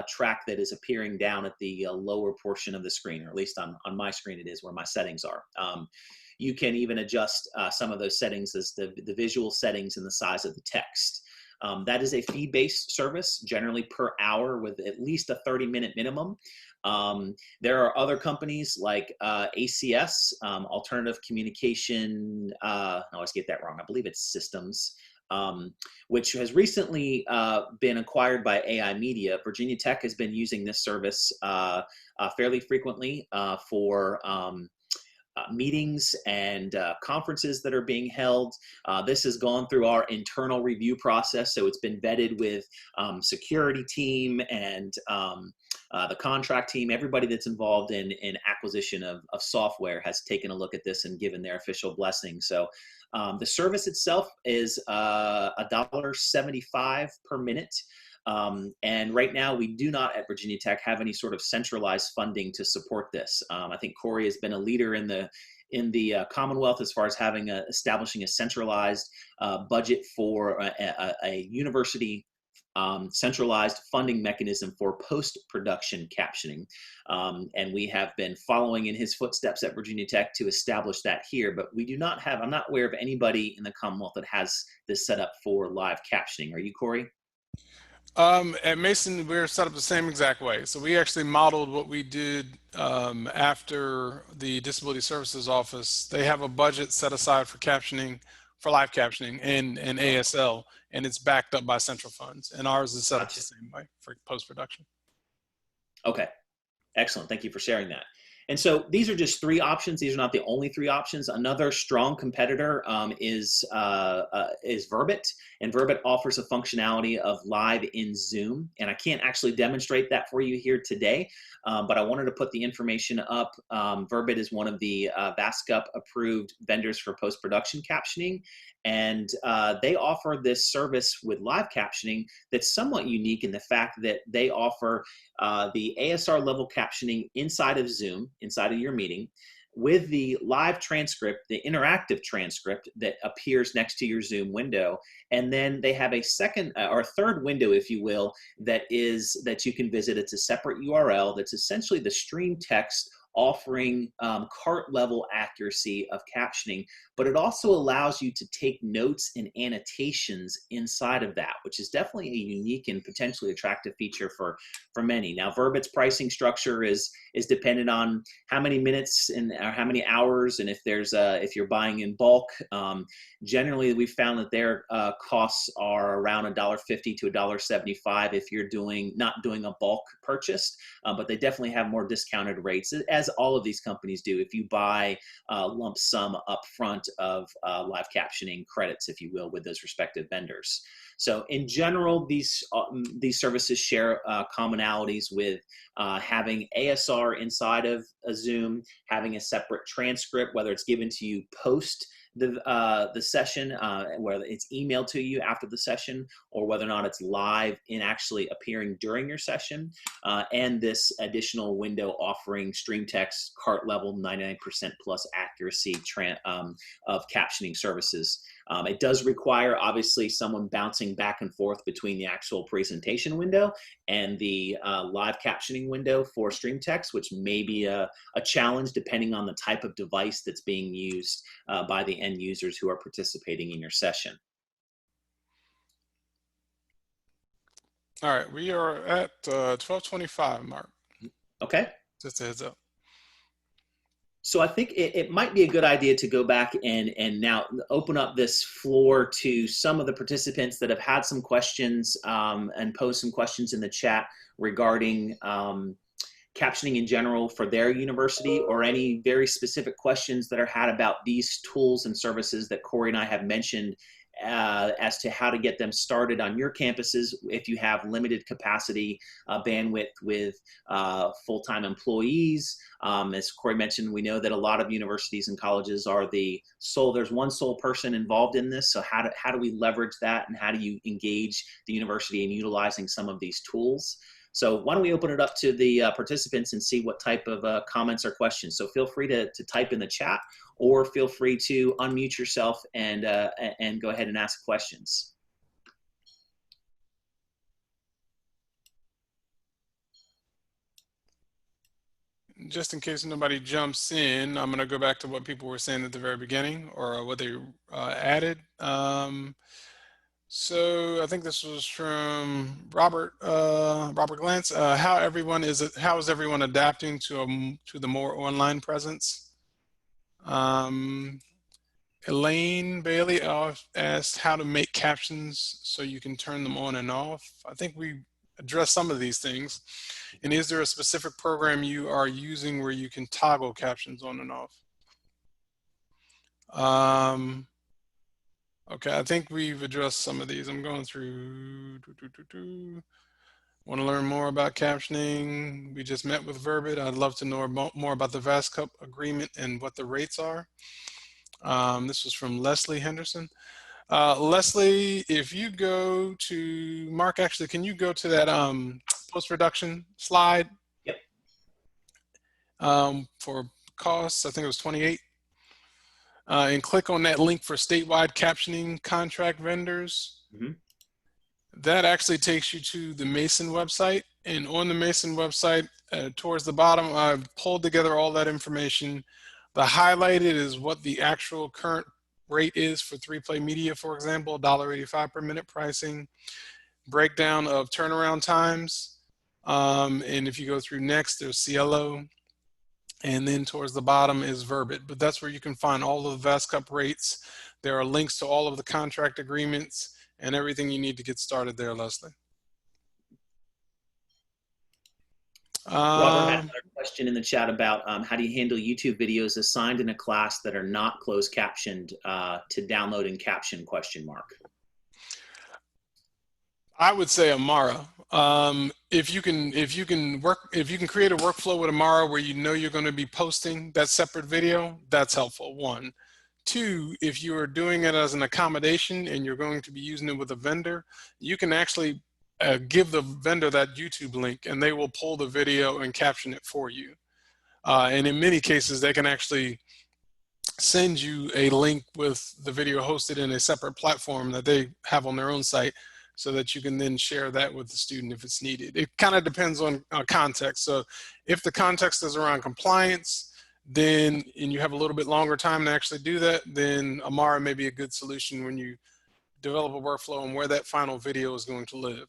track that is appearing down at the lower portion of the screen, or at least on my screen it is where my settings are. You can even adjust some of those settings as the visual settings and the size of the text. That is a fee-based service, generally per hour with at least a 30-minute minimum. There are other companies like ACS, Alternative Communication, I always get that wrong, I believe it's Systems, which has recently been acquired by AI Media. Virginia Tech has been using this service fairly frequently for meetings and conferences that are being held. This has gone through our internal review process, so it's been vetted with security team and the contract team. Everybody that's involved in acquisition of software has taken a look at this and given their official blessing. So the service itself is $1.75 per minute. And right now, we do not at Virginia Tech have any sort of centralized funding to support this. I think Corey has been a leader in the Commonwealth as far as establishing a centralized budget for a university centralized funding mechanism for post-production captioning. And we have been following in his footsteps at Virginia Tech to establish that here, but we do not have, I'm not aware of anybody in the Commonwealth that has this set up for live captioning. Are you, Corey? At Mason, we're set up the same exact way. So we actually modeled what we did after the Disability Services Office. They have a budget set aside for captioning, for live captioning and ASL, and it's backed up by central funds. And ours is set up the same way for post-production. Okay, excellent. Thank you for sharing that. And so these are just three options. These are not the only three options. Another strong competitor is Verbit, and Verbit offers a functionality of live in Zoom. And I can't actually demonstrate that for you here today, but I wanted to put the information up. Verbit is one of the VASCUP approved vendors for post-production captioning, and they offer this service with live captioning that's somewhat unique in the fact that they offer the ASR level captioning inside of Zoom, inside of your meeting, with the live transcript, the interactive transcript that appears next to your Zoom window. And then they have a second or third window, if you will, that you can visit. It's a separate URL that's essentially the stream text offering cart level accuracy of captioning, but it also allows you to take notes and annotations inside of that, which is definitely a unique and potentially attractive feature for many. Now, Verbit's pricing structure is dependent on how many minutes and or how many hours, and if you're buying in bulk. Generally, we've found that their costs are around $1.50 to $1.75 if you're not doing a bulk purchase, but they definitely have more discounted rates, as all of these companies do, if you buy lump sum up front of live captioning credits, if you will, with those respective vendors. So in general, these services share commonalities with having ASR inside of a Zoom, having a separate transcript, whether it's given to you post the session, whether it's emailed to you after the session, or whether or not it's live in actually appearing during your session, and this additional window offering stream text, cart level, 99% plus accuracy of captioning services. It does require, obviously, someone bouncing back and forth between the actual presentation window and the live captioning window for stream text, which may be a challenge depending on the type of device that's being used by the end users who are participating in your session. All right, we are at 12:25, Mark. Okay. Just a heads up. So I think it might be a good idea to go back and now open up this floor to some of the participants that have had some questions and post some questions in the chat regarding captioning in general for their university, or any very specific questions that are had about these tools and services that Corey and I have mentioned as to how to get them started on your campuses if you have limited capacity bandwidth with full-time employees. As Corey mentioned, we know that a lot of universities and colleges are there's one sole person involved in this. So how do we leverage that, and how do you engage the university in utilizing some of these tools? So why don't we open it up to the participants and see what type of comments or questions. So feel free to type in the chat, or feel free to unmute yourself and go ahead and ask questions. Just in case nobody jumps in, I'm going to go back to what people were saying at the very beginning, or what they added. So I think this was from Robert Glantz. How is everyone adapting to the more online presence? Elaine Bailey asked how to make captions so you can turn them on and off. I think we addressed some of these things. And is there a specific program you are using where you can toggle captions on and off? Okay, I think we've addressed some of these. I'm going through. Want to learn more about captioning? We just met with Verbit. I'd love to know more about the VASCUP agreement and what the rates are. This was from Leslie Henderson. Leslie, if you go to, Mark, actually, can you go to that post-production slide? Yep. For costs, I think it was 28. And click on that link for statewide captioning contract vendors. Mm-hmm. That actually takes you to the Mason website. And on the Mason website, towards the bottom, I've pulled together all that information. The highlighted is what the actual current rate is for 3Play Media, for example, $1.85 per minute pricing. Breakdown of turnaround times. And if you go through next, there's CLO. And then towards the bottom is Verbit. But that's where you can find all of the VASCUP rates. There are links to all of the contract agreements and everything you need to get started there, Leslie. Robert had another question in the chat about how do you handle YouTube videos assigned in a class that are not closed captioned to download and caption ? I would say Amara. If you can create a workflow with Amara where you know you're going to be posting that separate video, that's helpful. 1. 2, if you are doing it as an accommodation and you're going to be using it with a vendor, you can actually give the vendor that YouTube link and they will pull the video and caption it for you. And in many cases, they can actually send you a link with the video hosted in a separate platform that they have on their own site, so that you can then share that with the student if it's needed. It kind of depends on context. So if the context is around compliance, then, and you have a little bit longer time to actually do that, then Amara may be a good solution when you develop a workflow and where that final video is going to live.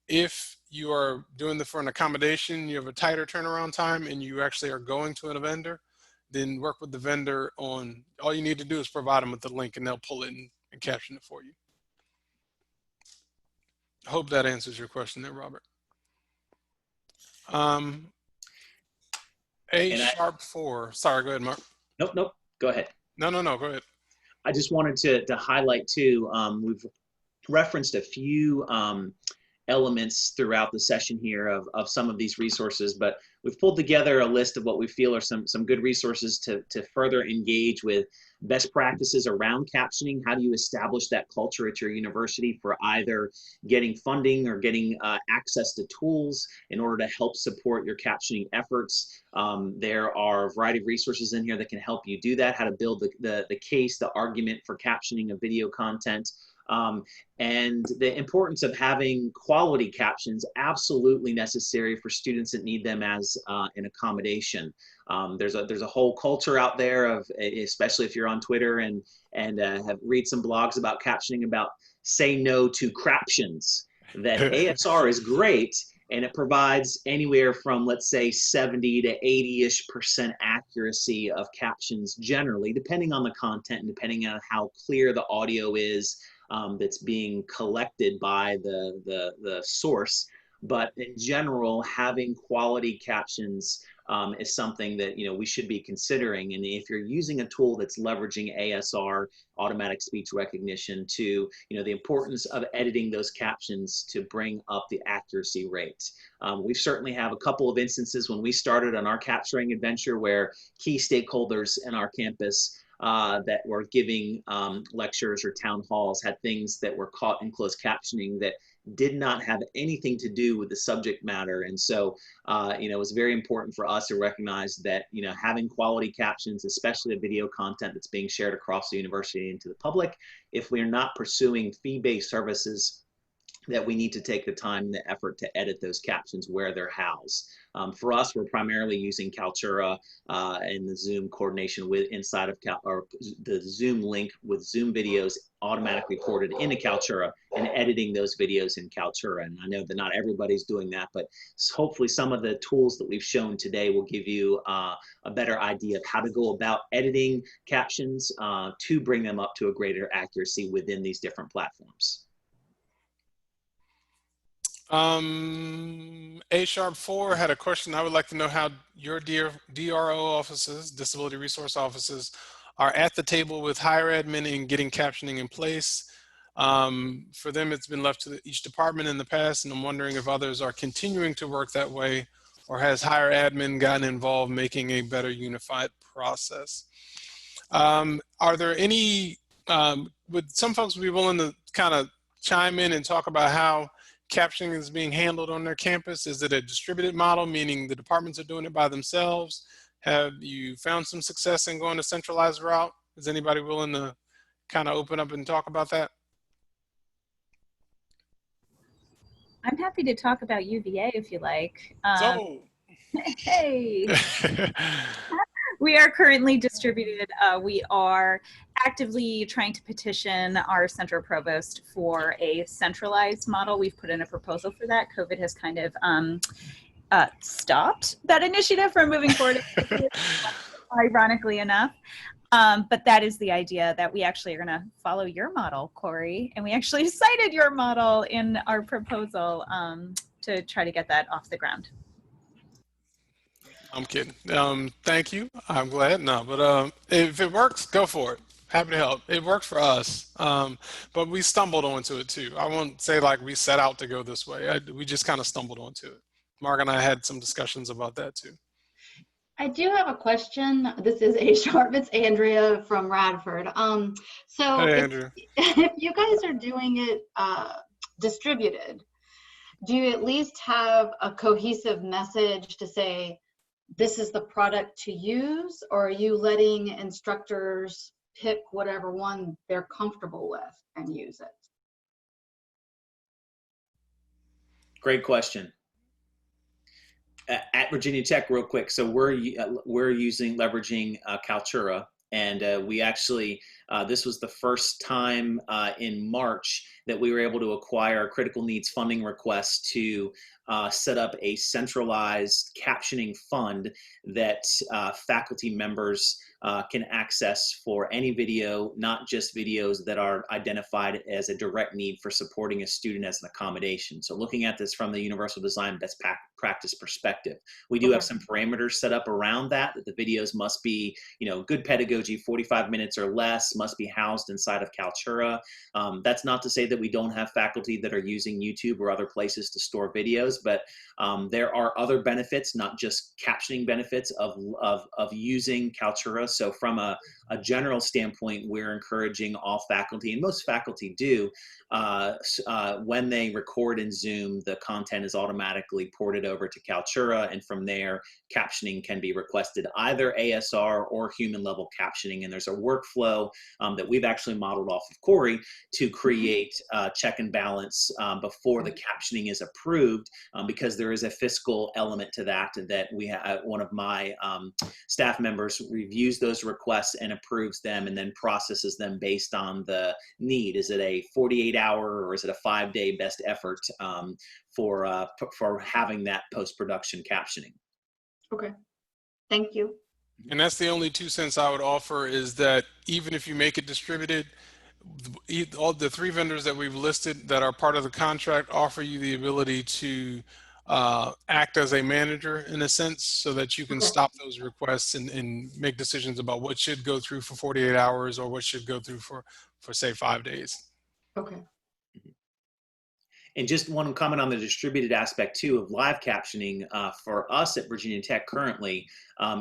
If you are doing it for an accommodation, you have a tighter turnaround time and you actually are going to a vendor, then work with the vendor on, all you need to do is provide them with the link and they'll pull it and caption it for you. I hope that answers your question there, Robert. A#4. Sorry, go ahead, Mark. Nope. Go ahead. No, go ahead. I just wanted to highlight too, we've referenced a few elements throughout the session here of some of these resources, but we've pulled together a list of what we feel are some good resources to further engage with best practices around captioning. How do you establish that culture at your university for either getting funding or getting access to tools in order to help support your captioning efforts? There are a variety of resources in here that can help you do that, how to build the case, the argument for captioning of video content. And the importance of having quality captions, absolutely necessary for students that need them as an accommodation. There's a whole culture out there of, especially if you're on Twitter and have read some blogs about captioning, about say no to craptions, that ASR is great, and it provides anywhere from, let's say, 70 to 80-ish% accuracy of captions generally, depending on the content and depending on how clear the audio is that's being collected by the source. But in general, having quality captions is something that we should be considering. And if you're using a tool that's leveraging ASR, automatic speech recognition, to the importance of editing those captions to bring up the accuracy rates. We certainly have a couple of instances when we started on our capturing adventure where key stakeholders in our campus that were giving lectures or town halls had things that were caught in closed captioning that did not have anything to do with the subject matter. And so, it was very important for us to recognize that, having quality captions, especially the video content that's being shared across the university and to the public, if we're not pursuing fee-based services, that we need to take the time and the effort to edit those captions where they're housed. For us, we're primarily using Kaltura and the Zoom coordination with inside of or the Zoom link with Zoom videos automatically ported into Kaltura and editing those videos in Kaltura. And I know that not everybody's doing that, but hopefully some of the tools that we've shown today will give you a better idea of how to go about editing captions to bring them up to a greater accuracy within these different platforms. A#4 had a question. I would like to know how your DRO offices, Disability Resource Offices, are at the table with higher admin in getting captioning in place. For them, it's been left to each department in the past, and I'm wondering if others are continuing to work that way, or has higher admin gotten involved making a better unified process? Are there any, would some folks be willing to kind of chime in and talk about how captioning is being handled on their campus? Is it a distributed model, meaning the departments are doing it by themselves? Have you found some success in going a centralized route? Is anybody willing to kind of open up and talk about that? I'm happy to talk about UVA if you like. Hey. We are currently distributed. We are actively trying to petition our central provost for a centralized model. We've put in a proposal for that. COVID has kind of stopped that initiative from moving forward, ironically enough. But that is the idea, that we actually are going to follow your model, Corey. And we actually cited your model in our proposal to try to get that off the ground. I'm kidding. Thank you. I'm glad. No, but if it works, go for it. Happy to help. It worked for us, but we stumbled onto it too. I won't say like we set out to go this way. We just kind of stumbled onto it. Mark and I had some discussions about that too. I do have a question. This is A#. It's Andrea from Radford. So hey, Andrea. If you guys are doing it distributed, do you at least have a cohesive message to say, this is the product to use, or are you letting instructors pick whatever one they're comfortable with and use it? Great question. At Virginia Tech, real quick, so we're leveraging Kaltura, and we actually, this was the first time in March that we were able to acquire a critical needs funding request to set up a centralized captioning fund that faculty members can access for any video, not just videos that are identified as a direct need for supporting a student as an accommodation. So looking at this from the universal design best practice perspective, we do have some parameters set up around that the videos must be, good pedagogy, 45 minutes or less, must be housed inside of Kaltura. That's not to say that we don't have faculty that are using YouTube or other places to store videos, but there are other benefits, not just captioning benefits of using Kaltura. So from a general standpoint, we're encouraging all faculty, and most faculty do, when they record in Zoom, the content is automatically ported over to Kaltura, and from there, captioning can be requested, either ASR or human level captioning. And there's a workflow that we've actually modeled off of Corey to create check and balance before the captioning is approved, because there is a fiscal element to that we have. One of my staff members reviews those requests and approves them and then processes them based on the need. Is it a 48-hour or is it a 5-day best effort for having that post-production captioning? Okay, thank you. And that's the only 2 cents I would offer, is that even if you make it distributed, all the 3 vendors that we've listed that are part of the contract offer you the ability to act as a manager in a sense, so that you can Okay. stop those requests and make decisions about what should go through for 48 hours or what should go through for say 5 days. Okay. And just one comment on the distributed aspect too of live captioning. For us at Virginia Tech currently,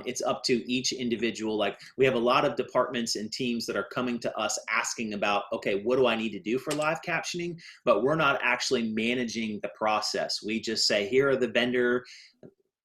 it's up to each individual. Like, we have a lot of departments and teams that are coming to us asking about, okay, what do I need to do for live captioning? But we're not actually managing the process. We just say, here are the vendor,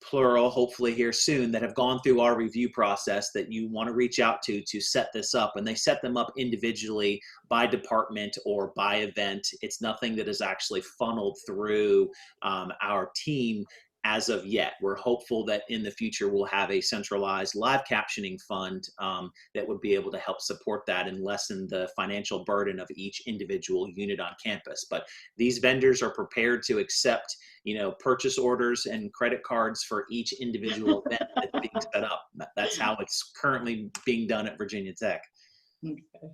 plural, hopefully here soon, that have gone through our review process that you want to reach out to set this up. And they set them up individually by department or by event. It's nothing that is actually funneled through our team as of yet. We're hopeful that in the future we'll have a centralized live captioning fund that would be able to help support that and lessen the financial burden of each individual unit on campus. But these vendors are prepared to accept, purchase orders and credit cards for each individual event that's being set up. That's how it's currently being done at Virginia Tech. Okay.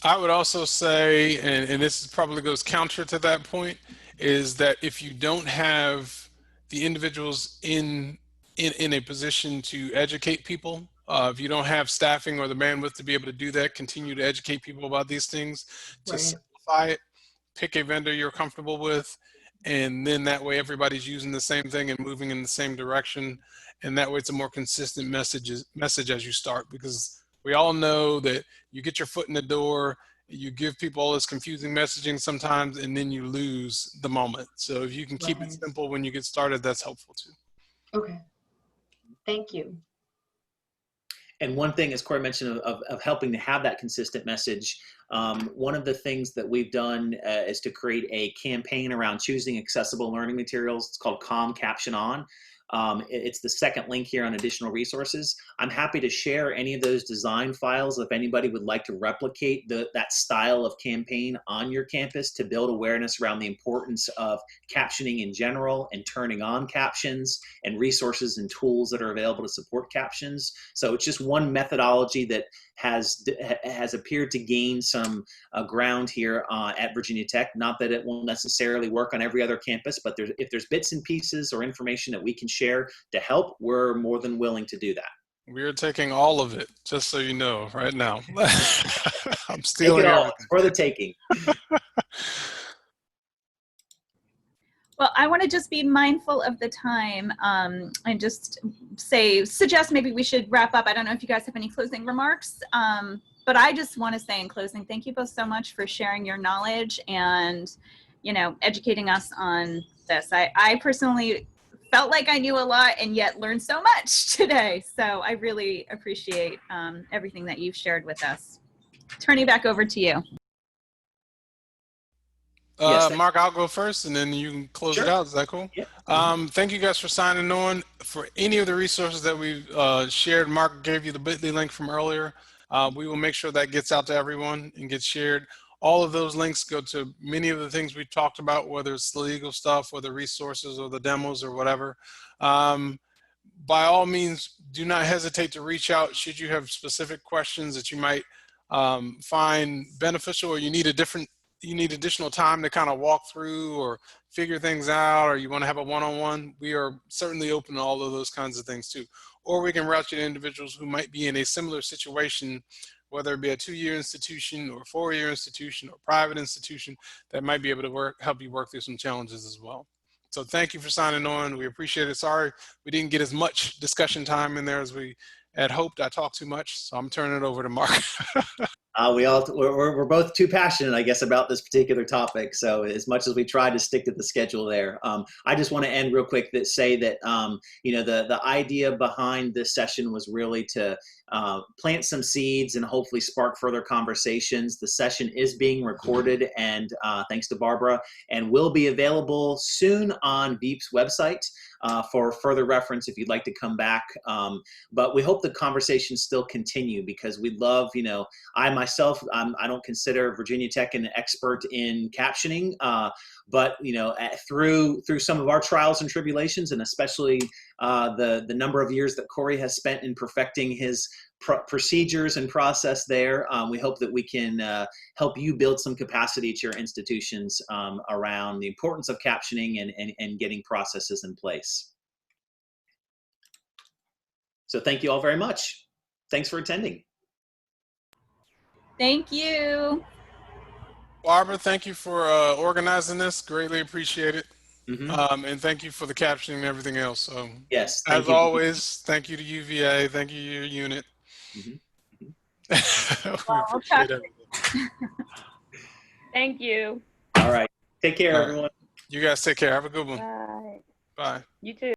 I would also say, and this probably goes counter to that point, is that if you don't have the individuals in a position to educate people, if you don't have staffing or the bandwidth to be able to do that, continue to educate people about these things, to Right. simplify it, pick a vendor you're comfortable with, and then that way everybody's using the same thing and moving in the same direction. And that way it's a more consistent message as you start, because we all know that you get your foot in the door, you give people all this confusing messaging sometimes, and then you lose the moment. So if you can keep it simple when you get started, that's helpful too. Okay. Thank you. And one thing, as Corey mentioned, of helping to have that consistent message, one of the things that we've done is to create a campaign around choosing accessible learning materials. It's called Calm Caption On. It's the second link here on additional resources. I'm happy to share any of those design files if anybody would like to replicate that style of campaign on your campus to build awareness around the importance of captioning in general and turning on captions and resources and tools that are available to support captions. So it's just one methodology that has appeared to gain some ground here at Virginia Tech. Not that it will necessarily work on every other campus, but if there's bits and pieces or information that we can share to help, we're more than willing to do that. We're taking all of it, just so you know, right now. I'm stealing Take it all. everything. It's for the taking. Well, I want to just be mindful of the time and just suggest maybe we should wrap up. I don't know if you guys have any closing remarks, but I just want to say in closing, thank you both so much for sharing your knowledge and, educating us on this. I personally felt like I knew a lot and yet learned so much today. So I really appreciate everything that you've shared with us. Turning back over to you. Yes, Mark, I'll go first and then you can close it out. Is that cool? Yeah. Thank you guys for signing on. For any of the resources that we've shared, Mark gave you the bit.ly link from earlier. We will make sure that gets out to everyone and gets shared. All of those links go to many of the things we talked about, whether it's the legal stuff or the resources or the demos or whatever. By all means, do not hesitate to reach out should you have specific questions that you might find beneficial, or you need additional time to kind of walk through or figure things out, or you want to have a one-on-one. We are certainly open to all of those kinds of things too. Or we can route you to individuals who might be in a similar situation, whether it be a 2-year institution or 4-year institution or private institution, that might be able to help you work through some challenges as well. So thank you for signing on. We appreciate it. Sorry we didn't get as much discussion time in there as we had hoped. I talked too much, so I'm turning it over to Mark. We're both too passionate, I guess, about this particular topic. So as much as we try to stick to the schedule there, I just want to end real quick that say that, the idea behind this session was really to plant some seeds and hopefully spark further conversations. The session is being recorded, and thanks to Barbara, and will be available soon on VHEAP's website for further reference if you'd like to come back. But we hope the conversations still continue, because we'd love, I myself, I don't consider Virginia Tech an expert in captioning, but through some of our trials and tribulations, and especially the number of years that Corey has spent in perfecting his procedures and process there, we hope that we can help you build some capacity at your institutions around the importance of captioning and getting processes in place. So thank you all very much. Thanks for attending. Thank you. Barbara, thank you for organizing this. Greatly appreciate it. Mm-hmm. And thank you for the captioning and everything else. Yes. As always, thank you to UVA. Thank you to your unit. Mm-hmm. We appreciate everything. Thank you. All right. Take care, All right. everyone. You guys take care. Have a good one. Bye. Bye. You too.